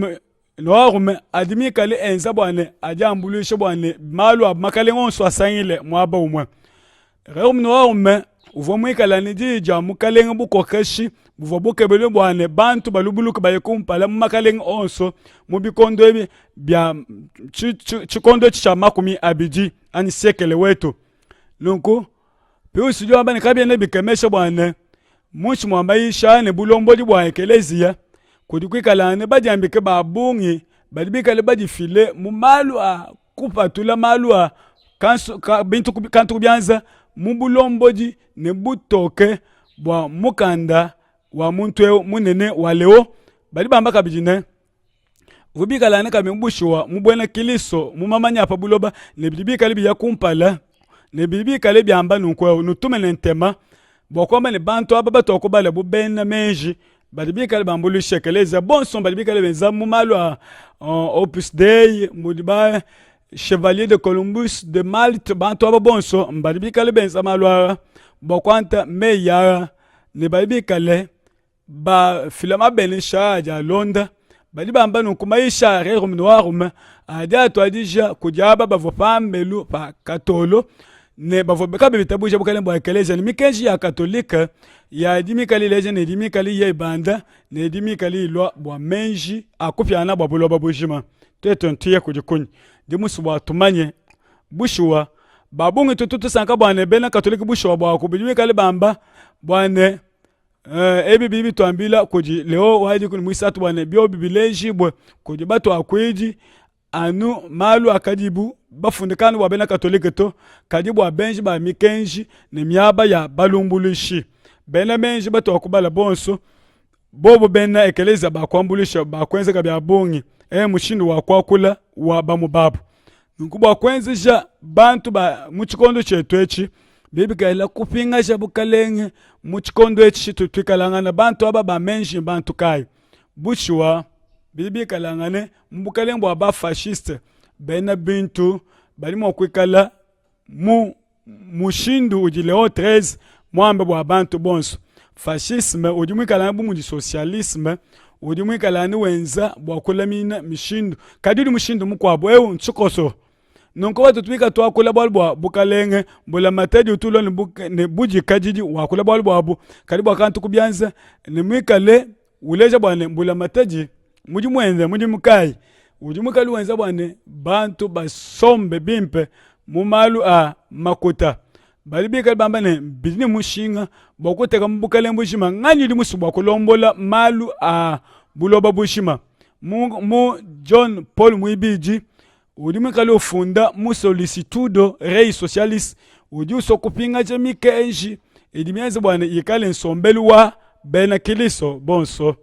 noarume adimikale enza bwane ajambulishe bwane malu amakale ngonso asangile mwaba umwe reum noarume uvomwikala nijija mukalenga bukokeshi buvobukebele bwane bantu balubuluka bayekumpala mumakalenga onso mubikondo ebi bya chikondo cha makumi abiji ani sekele wetu nunku piu sijo abane kabye ne bikemesha bwane muchi mwambaisha ne bulombo di bwa ekelezia kudikwikala ne bajambike babungi balibikale bajifile mumalu a kupatula malu a bintu kantu kubyanza mubulomboji ne butoke bwa mukanda wa muntu munene waleo bali bamba kabijine vubikala ne kambushwa mubwena kiliso mumamanya pa buloba ne bibikale biya kumpala ne bibikale byamba nunkwe nutumene ntema bokoma ne bantu ababa tokobala bubena menji balibikale bambulu shekeleza bonson balibikale benza mumalwa Opus Dei mudiba Chevalier de Columbus de Malte bantu aba bonso balibikale benza malwa bokwanta meya ne balibikale ba filama benisha ja Londa balibamba nukumaisha rero mnoarum adia to adija kujaba bavopambelu pa katolo ne bavobeka bitabuja bukale bwa ekeleza ni mikenji ya katolika ya dimikali leje ne dimikali ye banda ne dimikali lo bwa menji akupyana bwa buloba bujima tetontiye kujikuny dimusu bwa tumanye bushwa babungi tututu sanka bwa ne bena katolika bushwa bwa kubijimikali bamba bwa ne ebi bibi twambila kuji leo wadi kun mwisatu bwa ne bio bibileji bwa kuji batu akwiji anu malu akajibu bafundikani wa bena katolika to kajibu wa benji ba mikenji ne myaba ya balumbulishi bena menji batu wakubala bonso bobo bena ekeleza bakwambulisha bakwenza kabya bongi mushindu wakwakula wa bamubabu nkuba kwenzisha bantu ba muchikondo chetu echi bibikala kupinga jabukalenge muchikondo echi tuikalangana bantu aba bamenji bantu kai buchwa bibikalangane mbukalenge bwa ba fasciste bena bintu balimo kwikala mushindu uji Leo 13 mwambe bwa bantu bonso fascisme uji mwikala bu mu socialisme uji mwikala ni wenza bwa kulamina mishindu kadiri mushindu mukwabo ewu nchukoso nonko watu twika twakula bwa bukalenge mbula mateji utulo ne buji kajiji wakula bwa abu karibu akantu kubyanza ni mwikale uleja bwane mbula mateji muji mwenze muji mukai uji mwikali wenza bwane bantu basombe bimpe mumalu a makuta bali bikali bambane bidini mushinga bokuteka mbukale mbushima ngani limusu bakulombola malu a buloba bushima mu John Paul Mwibiji udi mwikali ufunda mu solicitudo rei socialist udi usokupinga jamike enji idimienze bwana yikale nsombelu wa bena kiliso bonso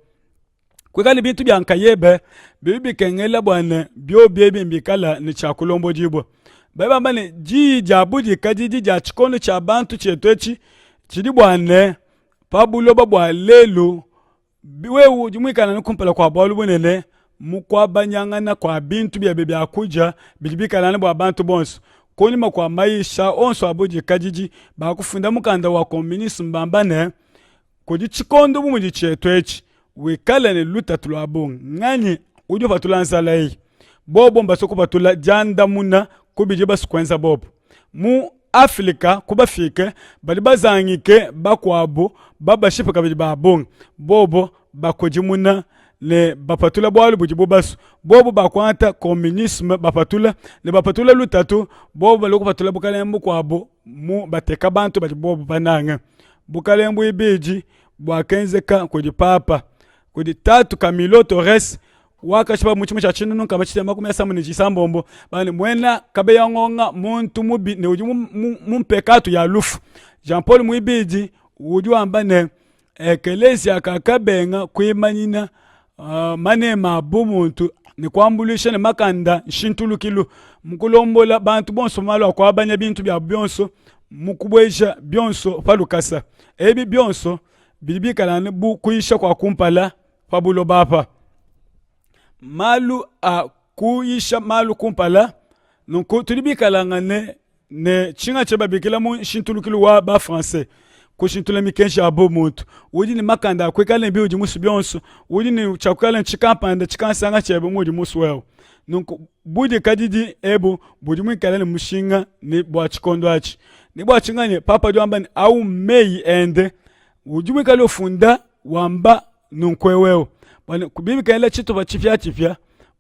kwekali bintu byankayebe bibi kengela bwana byo byebi mbikala ni chakulombo jibo baba mane ji jabuji kajiji ja chikono cha bantu chetu echi chidi bwane pabulo babwa lelu wewu jumwikana nukumpala kwa bwalu bunene mukwa banyangana kwa bintu bya bebe akuja bilibikana ne bwa bantu bonso konima kwa maisha onso abuji kajiji bakufunda mukanda wa communism mbambane kodi chikondo bumuji chetu echi wikala ne luta tulabung ngani ujo fatulanza hii bobo mbasoko batula janda muna kubije basikwenza bobo mu Afrika kubafike bali bazangike bakwabo babashipa kabije babong bobo bakojimuna le bapatula bwalu bujibu basu bobo bakwanta communisme bapatula le bapatula lutatu bobo baloko patula bukalembu kwabo mu bateka bantu bati bobo bananga bukalembu ibiji bwakenzeka kodi papa kodi tatu Camilo Torres wakashiba muchimu cha chinu nunka bachitema kumesa muniji sambombo bani mwena kabe yangonga muntu mubi ne uji mumpekatu ya lufu Jean Paul Mwibiji uju ambane ekelezia kakabenga kuimanyina manema bumuntu ni kwambulisha ne makanda shintulukilu mukulombola bantu bonso malo kwa abanya bintu bya byonso mukubweja byonso palukasa ebi byonso bilibikala ne bu kuisha kwa kumpala pabulo bapa malu a kuisha malu kumpala nunku tulibikala ne chinga cheba bikila mu shintulukilu wa ba français ko shintula mikensha abo muntu udi ni makanda kwekala bi udi musu byonso udi ni chakala chikampanda chikansanga chebe mu udi musu wewe nunku budi kadidi ebu budi mwikala ne mushinga ni bwa chikondo achi ni bwa chingane papa jwamba au mei ende udi mwikala ofunda wamba nunkwewewe bwana kubibikala chito bachifya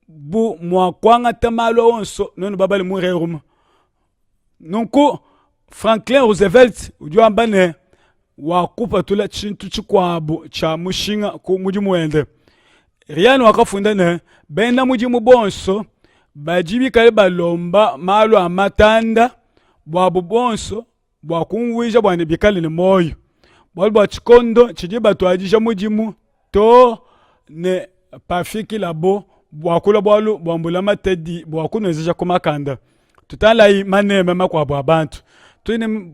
bu mwakwanga tamalo onso nono babali murerum nunku Franklin Roosevelt ujwamba ne wakupa tula chintu chikwabo cha mushinga ku mujimu ende riano wakafunda ne benda mujimu bonso bajibikale balomba malo amatanda bwabo bonso bwakunwija bwana bikale ne moyo bwa chikondo chijiba twajisha mujimu to ne pafiki labo bwakula bwalu bwambula matedi bwakunwezesha kumakanda tutala maneme makwabo abantu twine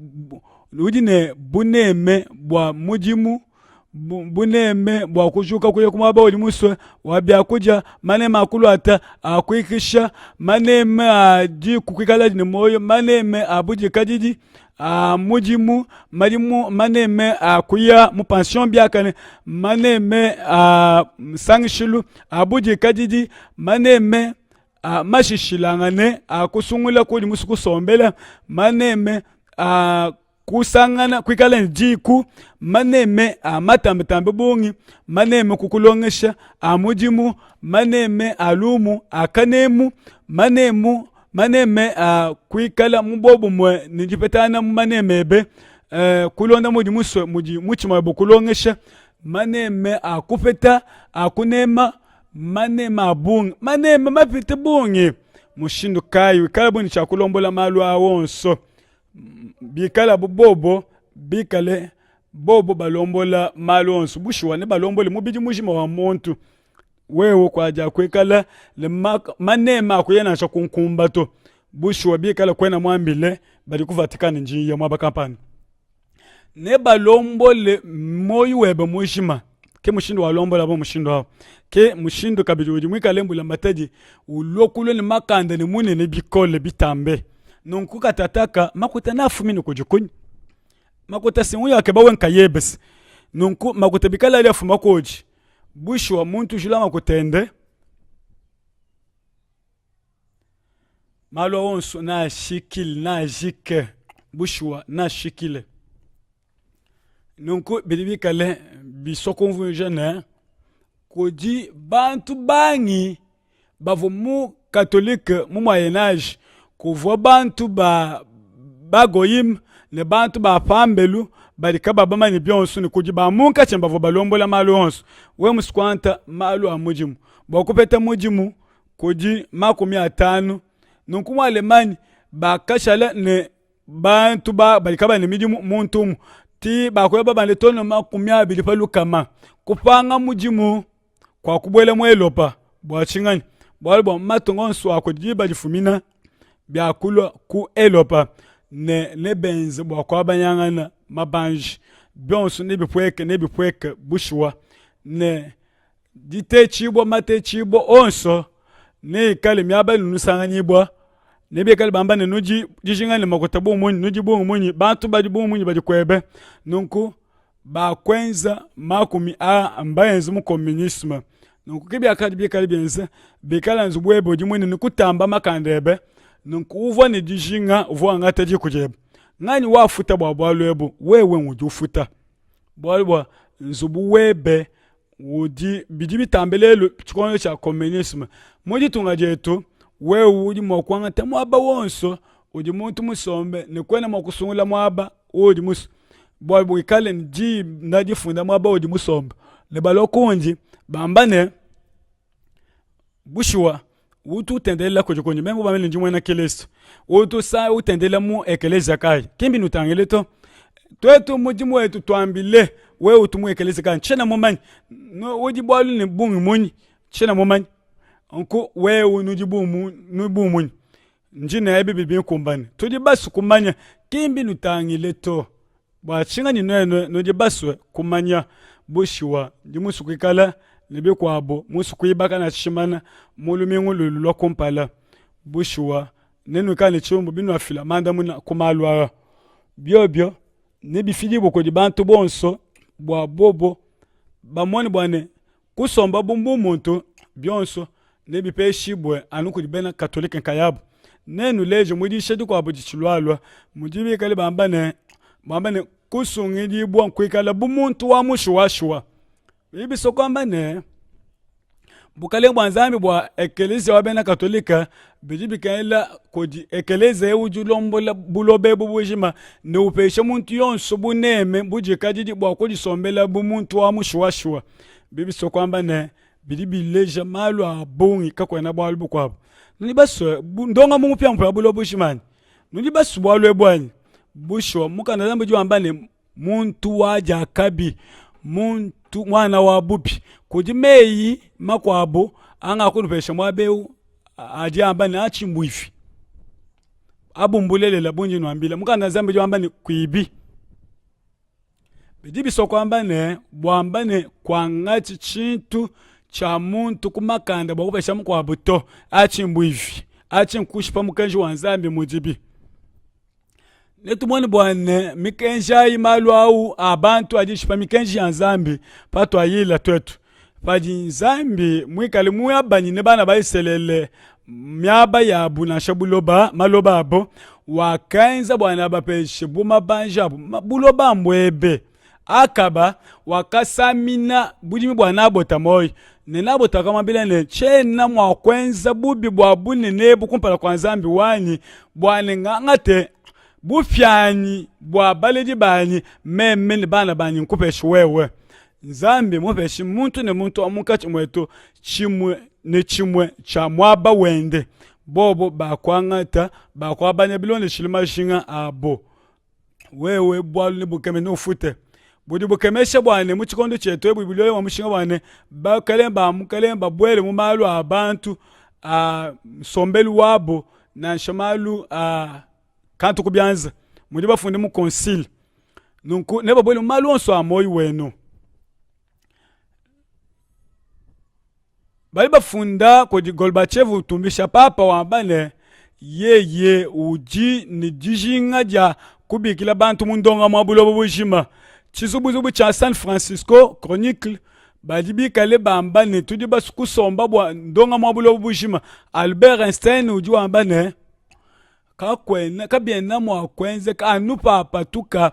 udine buneme bwa mujimu buneme bwa kujuka kuye kumaba oli muswe wabya kuja maneme akulu ata akuikisha maneme aji kukwikala ni moyo maneme abuji kajiji mujimu malimu maneme akuya mu pension byakane maneme sangshilu abuji kajiji maneme mashishilangane akusungula kuli musuku sombela maneme kusangana kwikala njiku maneme matambetambe bungi maneme kukulongesha mujimu maneme alumu akanemu maneme kwikala mubobu mwe nijipetana maneme be kulonda muji muswe muji muchima bukulongesha maneme akupeta akunema maneme abungi maneme mapite bungi mushindu kayi wikala buni chakulombola malu awonso bikala bobo bikale bobo balombola malonso bushiwane balombole mubiji mushima wa muntu wewe kwaja kwekala le manema kuyena cha kunkumbato bushwa bikala kwena mwambile bali kuvatikana njiya mwabakampani ne balombole moyi webe mushima ke mushindo walombola bo mushindo hawo ke mushindo kabiri udi mwikalembula mataji ulokulo ni makanda ni mune ne bikole bitambe nonkuka tataka makuta nafumini kujikuny makuta singuya akeba wenka yebes nonku makuta bikala ali afuma koji bushwa muntu jula makutende malo onso na shikil na jike bushwa na shikile nonku bidibikale bisoko jeune koji bantu bangi bavomu catholique mu moyen âge kuvo bantu bagoyim ne bantu ba pambelu balika baba ni byonso ni kuji ba munka chemba vo balombola malo onso we muskwanta malo amujimu bakupeta mujimu kuji 50 nonku mu Alemani bakashala ne bantu balika ba ni mijimu muntu ti bakoya baba ne tono 20 palukama kupanga mujimu kwa kubwele mwelopa bwachingani bwalbo matongonso akodiba jifumina byakulwa ku elopa ne benze bwakwa banyangana mabanji byonso ne bipweke bushwa ne dite chibo mate chibo onso ne kale myaba nusanganyibwa ne bekale bamba ne nuji jishingani makotabu munyi nuji bu munyi bantu badi bu munyi badi kwebe nunku ba kwenza makumi ambayenzi mu communisme nunku kibya kadi bikale byenza bikala nzubwebo jimwene nikutamba makandebe nunku uvo ne dijinga uvo angata jikujebe ngani wafuta bwalwebo wewe ngujufuta bwalwa nzubu webe wudi bidi bitambelelo chikono cha communisme mudi tungajetu wewe udi mokwanga temu aba wonso udi muntu musombe nekwena mokusungula mwaba udi mus bwalwa ikale nji ndajifunda mwaba udi musombe ne balokunji bambane bushwa utu tendela kujukunji membo bamele njimwe na keleso utu sa utendela mu ekeleza kai kimbi nutangeleto twetu mujimu wetu twambile we utumu ekeleza kai chena momanyi no udi bwalu ne bungi munyi chena momanyi onko we unujibu nubu munyi njina ebe bibi kumbani tudi basu kumanya kimbi nutangeleto bwa chinga ni no di basu kumanya bushwa ndimusu kwikala nebe kwabo musu kuyibaka na chimana mulumingu lulwa kompala bushwa nenu kane chombo binu afila manda muna kumalwa byobyo ne bifidi boko di bantu bonso bwa bobo bamoni bwane kusomba bumbu muntu byonso ne bipeshibwe anuku dibena katolike nkayabo nenu leje mudi shedu kwa budi chilwalwa mudibi kale bambane kusungidi bwa nkwikala bumuntu wa mushuwashwa bibi sokwamba ne bukale bwanzambi bwa ekelezia wabena katolika bijibi kaela kodi ekeleze ujulombola bulobe bubujima ne upeshe muntu yonso buneme buje kadidi bwa kodi sombela bumuntu wa mushuwashwa bibi sokwamba ne bijibi leja malu abungi kakwena bwa albu kwabo nuni baso ndonga mungu pia mpya bulobe bushimani nuni baso bwa lwebwani bushwa muka na zambu juambane muntu waja kabi muntu mwana wa bubi kujimeyi makwabo anga kunupesha mwabeu ajamba na achimbuifi abumbulelela bunji nwambila muka na zambu juambane kuibi bidibi sokwambane bwambane kwangati chintu cha muntu kumakanda bakupesha mkwabo to achimbuifi achinkushipa mukanji wanzambi mujibi netumoni bwane mikenja imalu au abantu ajishipa mikenji ya nzambi pato ayila twetu paji nzambi mwikali muyabani ne bana baiselele myaba yabu na shabuloba maloba abo wakaenza bwana bapeshe buma banjabu buloba mbwebe akaba wakasamina bujimi bwana abota moyi nenabota kama bila ne chena mwakwenza bubi bwa bune nebu kumpala kwa nzambi wani bwane ngangate bufyanyi bwa baleji banyi meme ni bana banyi nkupeshi wewe nzambi mupeshi muntu ne muntu amuka chimweto chimwe cha mwaba wende bobo bakwangata bakwabanya bilone shilima shinga abo wewe bwalu ni bukeme no fute budi bukemesha bwane mu chikondo chetu ebu bilole wa mushinga bwane bakalemba bwele mu malu abantu sombelu wabo na shamalu kantu kubyanza mudi bafunde mu concile nunku ne babole malu onso amoyi weno bali bafunda kodi Gorbachev utumbisha papa wambane yeye uji ni dijinga ja kubikila bantu mundonga mwabulo bujima chizubuzubu cha San Francisco Chronicle badibi kale bambane tudi basukusomba bwa ndonga mwabulo bujima Albert Einstein uji wambane kakwena kabiena mwa kwenze anu papa tuka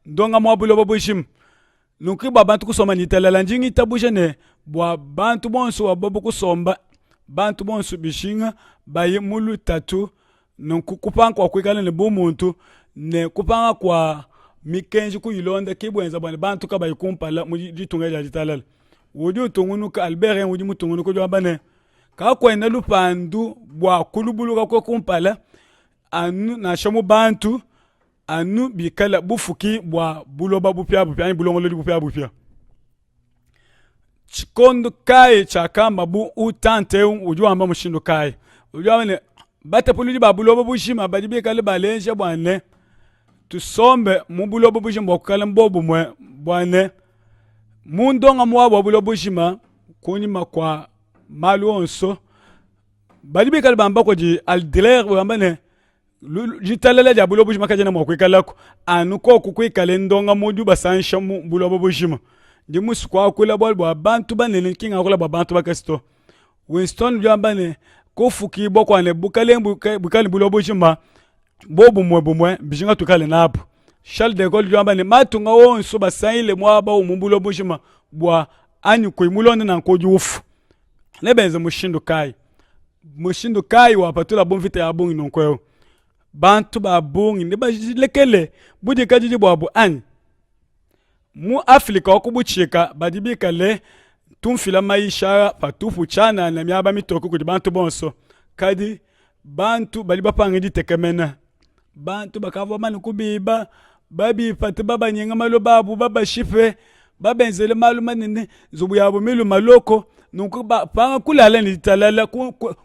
ndonga mwabulo bujima nunki babantu kusoma nitelala njingi tabujene bwa bantu bonso wabobu kusomba bantu bonso bishinga baye mulu tatu nunku kupanga kwa kwikala ne bumuntu ne kupanga kwa mikenji kuyilonda kibwenza bwana bantu kabaye kumpala mujitunga ya jitalala wudi utungunu ka Albert wudi mutungunu ko jwabane ka kwenda lupandu bwa kulubuluka ko kumpala anu na shamu bantu anu bikala bufuki bwa buloba bupya bupya bulongolo bupya bupya chikondo kai chakamba bu utante ujuamba mushindo kai ujwane bata puludi babuloba bushima badibe kale balenje bwane tusombe mubuloba bushima bokala mbobu mwe bwane mundonga mwa babuloba bushima kunyima kwa malu onso badibe kale bamba ko di aldler bambane jitalala ja buloba bushima kajena mwa kwikalako anu ko kukwikale ndonga modu basansha mu buloba bushima ndi musu kwa kula bol bo bantu banene kinga kula bantu bakasto Winston jambane ko fuki boko ne bukale bulo bojima bobu mwe bijinga tukale napo Charles de Gaulle jambane matunga wonso basaile mwaba umumbulo bojima bwa anyu ko imulone na ko jufu lebenze mushindo kai wapatula bonvite ya bongi nonko bantu ba bongi ne bajilekele budi kajiji bwa bu anyu mu Afrika okubuchika badibika le tumfila maisha patufu chana na myaba mitoko kudi bantu bonso kadi bantu bali bapanga ditekemena bantu bakava mani kubiba babi pati baba nyenga malo babu baba shife baba enzele malo manene zubu yabo milu maloko nunku panga kulala ni talala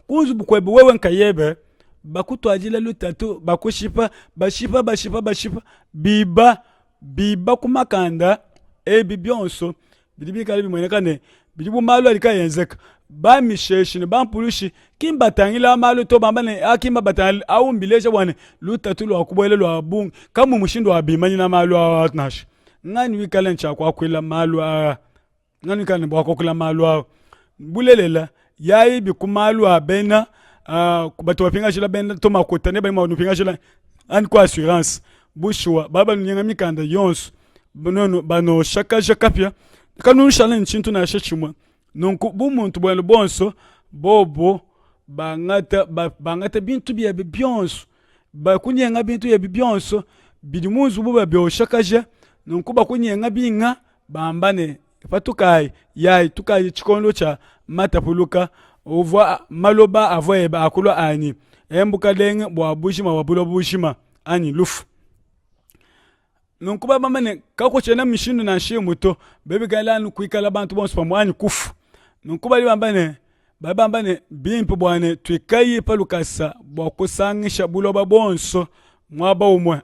kuzubu kwebe wewe nkayebe bakutu ajila lutatu bakushipa bashipa biba kumakanda bibionso bidibika libi mwenekane bidibu malu alika yenzeka ba misheshi ne bampulushi kimba tangila malu to bambane akimba batali au mbileje bwane lutatu lwa kubwele lwa bungi kamu mushindo abimanyi na malu atnash ngani wikala ncha kwa kwela malu ngani kana bwa kokula malu bulelela yayi bikumalu abena kubatu wapinga shila bena to makota ne ba ma nupinga shila an kwa assurance bushwa baba nyenga mikanda yonso bonono bano shaka pia kanu shala nchintu na shechimwa nonku bumuntu bwelo bonso bobo bangata bintu bya bibionso bakunyenga bintu ya bibionso bidimunzu buba byo shakaje nonku bakunyenga binga bambane patukai yai tukai chikondo cha matapuluka ovwa maloba avoye ba akulwa ani embuka lenge bwa bushima wabulo bushima ani lufu nunkuba bamane kako chena mishindu na shi muto bebe gala nu kuikala bantu bonso pamwani kufu nunkuba libambane babambane bimpo bwane twikayi palukasa bwa kusangisha buloba bonso mwaba umwe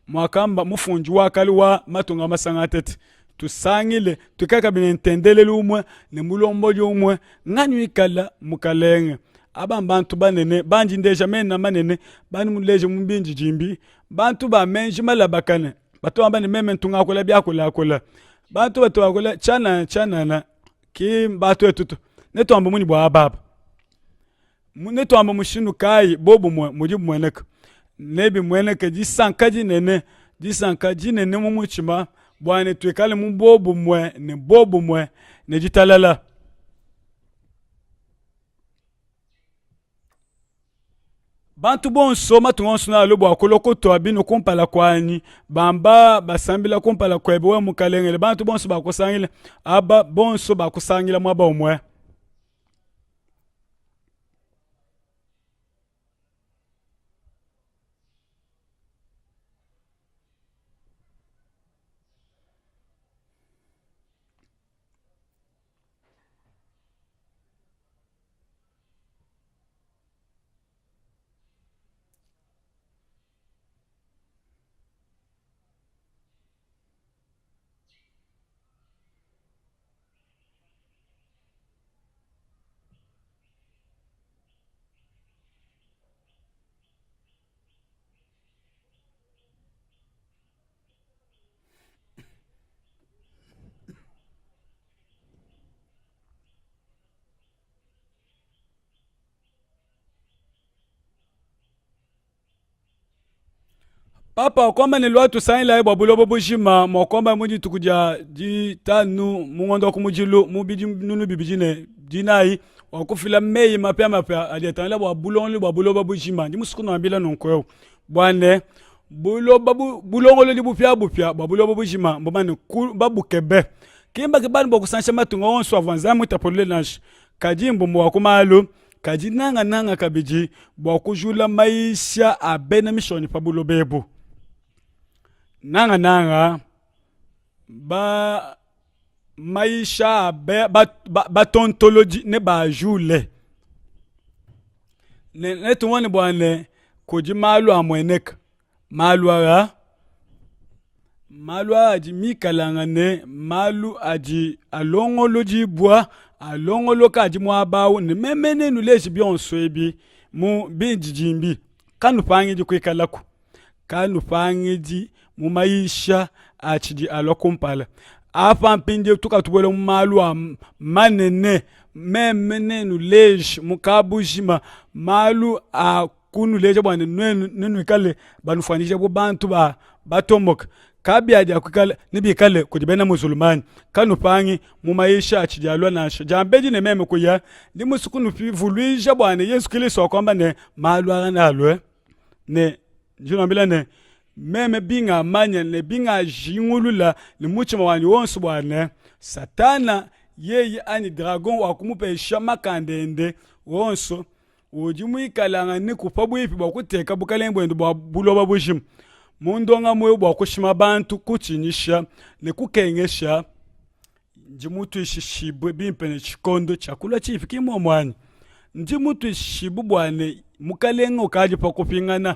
mwakamba mufunji wakali wa matunga masangatete tusangile tukaka binentendele lumwe ne mulombo lumwe ngani ikala mukalenge abambantu banene banji ndeja mena manene bani muleje mumbinji jimbi bantu ba menji malabakane batu ambani meme ntunga kula byakula bantu batu akula chana na ki batu etutu neto ambo muni bwa baba neto ambo mushinu kai bobu muji mweneka nebi mweneka jisankaji nene mumuchima bwane twekale mu bobu mwe ne jitalala bantu bonso matungonso na lobo akoloko to abino kumpala kwani bamba basambila kumpala kwebe we mukalengele bantu bonso bakusangile aba bonso bakusangila mwaba umwe papa kwamba ni lwatu saila eba bulobo bushima mokomba muji tukuja di tanu mungondo kumujilu mubiji nunu bibijine dinai wakufila mei mapya aliyetanla bwa bulobo bushima ndi musuku nambila nonkweo bwane bulongolo libupya bwa bulobo bushima mbomani babukebe kimba kibani bokusansha matunga onso avanza mwitapolele nash kajimbo mwakumalu kajinanga kabiji bwakujula maisha abena mishoni pabulobebu nanga ba maisha ba tontology ne ba jule ne tuwani bwane kuji malu amwenek malu aji mikalanga ne malu aji alongoloji bwa alongolo kaji mwabawu ne memene nuleji bionso ebi mu binjijimbi kanu pangi kwikalaku kanu pangi mu maisha achidi alokumpala apa mpinde tukatubwele mu malu manene memene nuleji mukabujima malu akunu leje bwana nenu kale banufanije bo bantu batomoka kabi aja kwikala nibikale kujibena musulmani kanu pangi mu maisha achijalwa nasho jambeji ne meme kuya ndi musukunu vuluija bwana Yesu Kristo kwamba ne malu analwe ne njinambila ne meme binga manya ne binga jingulula ni muchima wani wonsu bwana satana yeye ani dragon wakumupesha makandende wonso ujimuikalanga ni kupabu ipi bakuteka bukalembo ndo buloba bushim mundonga moyo bwakushima bantu kuchinyisha ne kukengesha njimutu ishishibwe bimpene chikondo chakula chifi kimo mwani njimutu ishibu bwane mukalengo kaji pakupingana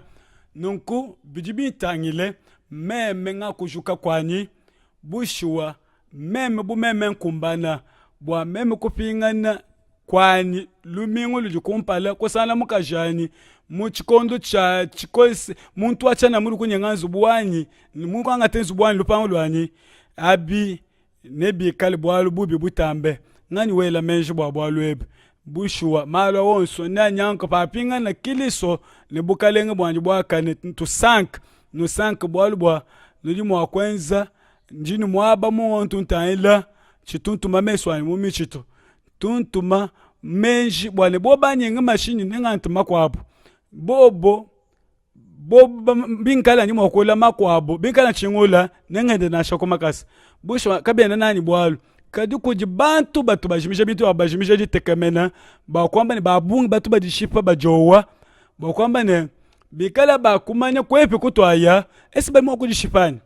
nunku bijibitangile meme nga kujuka kwani bushuwa meme bumeme nkumbana bwa meme kupingana kwani lumingu lujikumpala kusala mukajani muchikondo cha chikosi muntu achana muri kunyenganzu bwanyi mungu angatenzu bwanyi lupango lwani abi nebi kali bwalu bubi butambe ngani wela menji bwalu ebe bushuwa malwa wonso na nyanka papinga na kiliso ne bukalenge bwanji bwakane tu 5 no 5 bwalu bwa nuli mwa kwenza njini mwaba mu ontu ntaila chituntuma meswani mu michito tuntuma menji bwane bobanyenga mashini nengantuma kwabo bobo binkala nyuma okola makwabo binkala chingula nengende na shoko makasi busho kabena nani bwalu kadi kuji bantu batu bajimisha bitu abajimisha jitekemena ba kwamba ni babungi batu bajishipa bajowa ba kwamba ne bikala bakumanya kwepi kutwaya esi bali kujishipani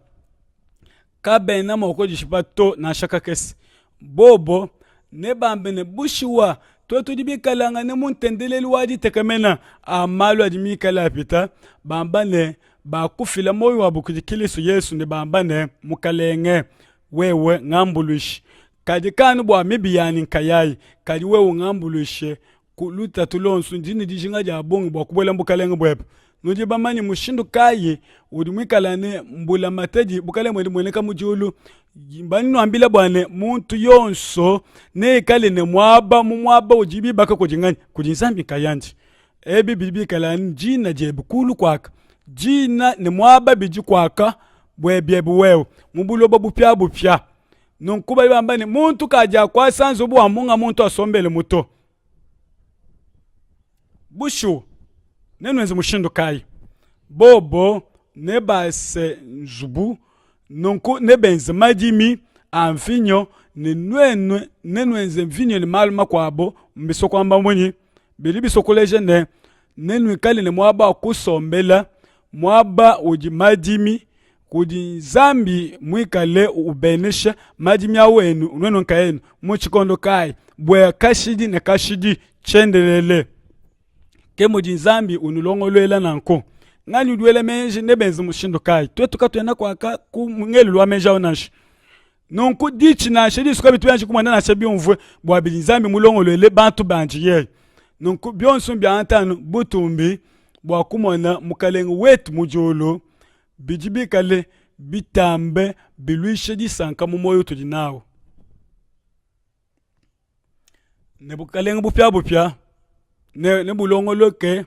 kabena kujishipa to na shaka kesi bobo ne bambe ne bushiwa to dibikalanga ne muntendeleli waji tekemena amalu adimikala pita bamba ne bakufila moyo wabukujikilisu Yesu ne bamba ne mukalenge wewe ngambulushi kadi kanu bwa mibiyani nkayai kadi wewe ngambulushi kuluta tulonsu njini dijinga jabongi bwa kubwela mbukalenge bwepe nuji bamani mushindu kaye udimikalane mbula mateji bukale mweneka mujulu mbani nwambila bwane muntu yonso ne kale ne mwaba ujibi baka kujingani kujinsambi kayanji ebi bibi kalani jina jebu kulu kwaka jina ne mwaba biji kwaka bwebyebu wewe mubuloba bupya nunkuba bambani muntu kaja kwa sanzo bwa munga muntu asombele muto bushu nenwenze mushindu kai bobo nebase nzubu nunku nebenze majimi amfinyo nenwenze mfinyo ni maluma kwabo mbiso kwamba mwenye bilibiso kuleje nenwe kali ne mwaba kusombela mwaba uji majimi kudi zambi mwikale ubenesha majimi awenu unwenu nkaenu muchikondo kai bwe kashidi ne kashidi chendelele kemo jinzambi unulongolwela nanko ngani udwele menje nebenzi mushindo kai twetuka tuyana kwaka kumngelu lwa menja onashi nonku dichi na shedi suka bitu yanji kumanda na shebi onvwe bwa binzambi mulongolwele bantu banji ye nonku byonso byantano butumbi bwa kumona mukalenge wetu mujolo bijibikale bitambe bilwishe disanka mu moyo tudinawo nebukalenge bupya ne bulongo loke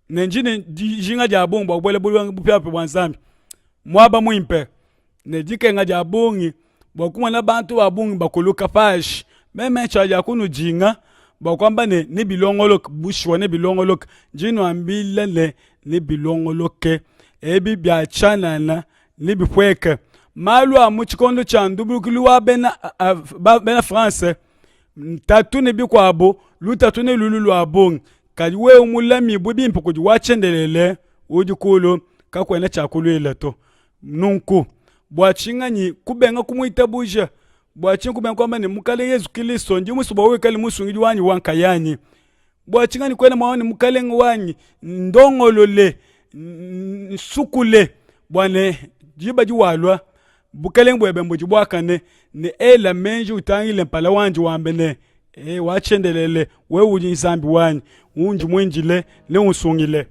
ne njine jinga ja bomba bwele bulwangu bupya bwanzambi mwaba mwimpe ne dike nga jabungi bokuma na bantu babungi bakuluka pash meme chaja kunu jinga bokwamba ne bilongolok bushwa ne bilongolok jino ambile ne bilongoloke ebi bya chanana ne bipweke malu amuchikondo cha ndubulukiluwa bena France tatu ne bikwabo lutatu ne lulu abungi kadi we umulami bubi mpukuji wachendelele ujikulu kakwena chakulwela to nunku bwachinganyi kubenga kumuita buja bwachinga kubenga kwamba ni mukale Yesu Kristo ndi musuba wekali musungiji wanyi wankayani bwachinganyi kwena maoni mukale ngwanyi ndongolole sukule bwane jiba jiwalwa bukale ngwebe mbuji bwakane ni ela menji utangile mpala wanji wambene wachendelele we uji nsambi wanyi unji mwenjile le unsungile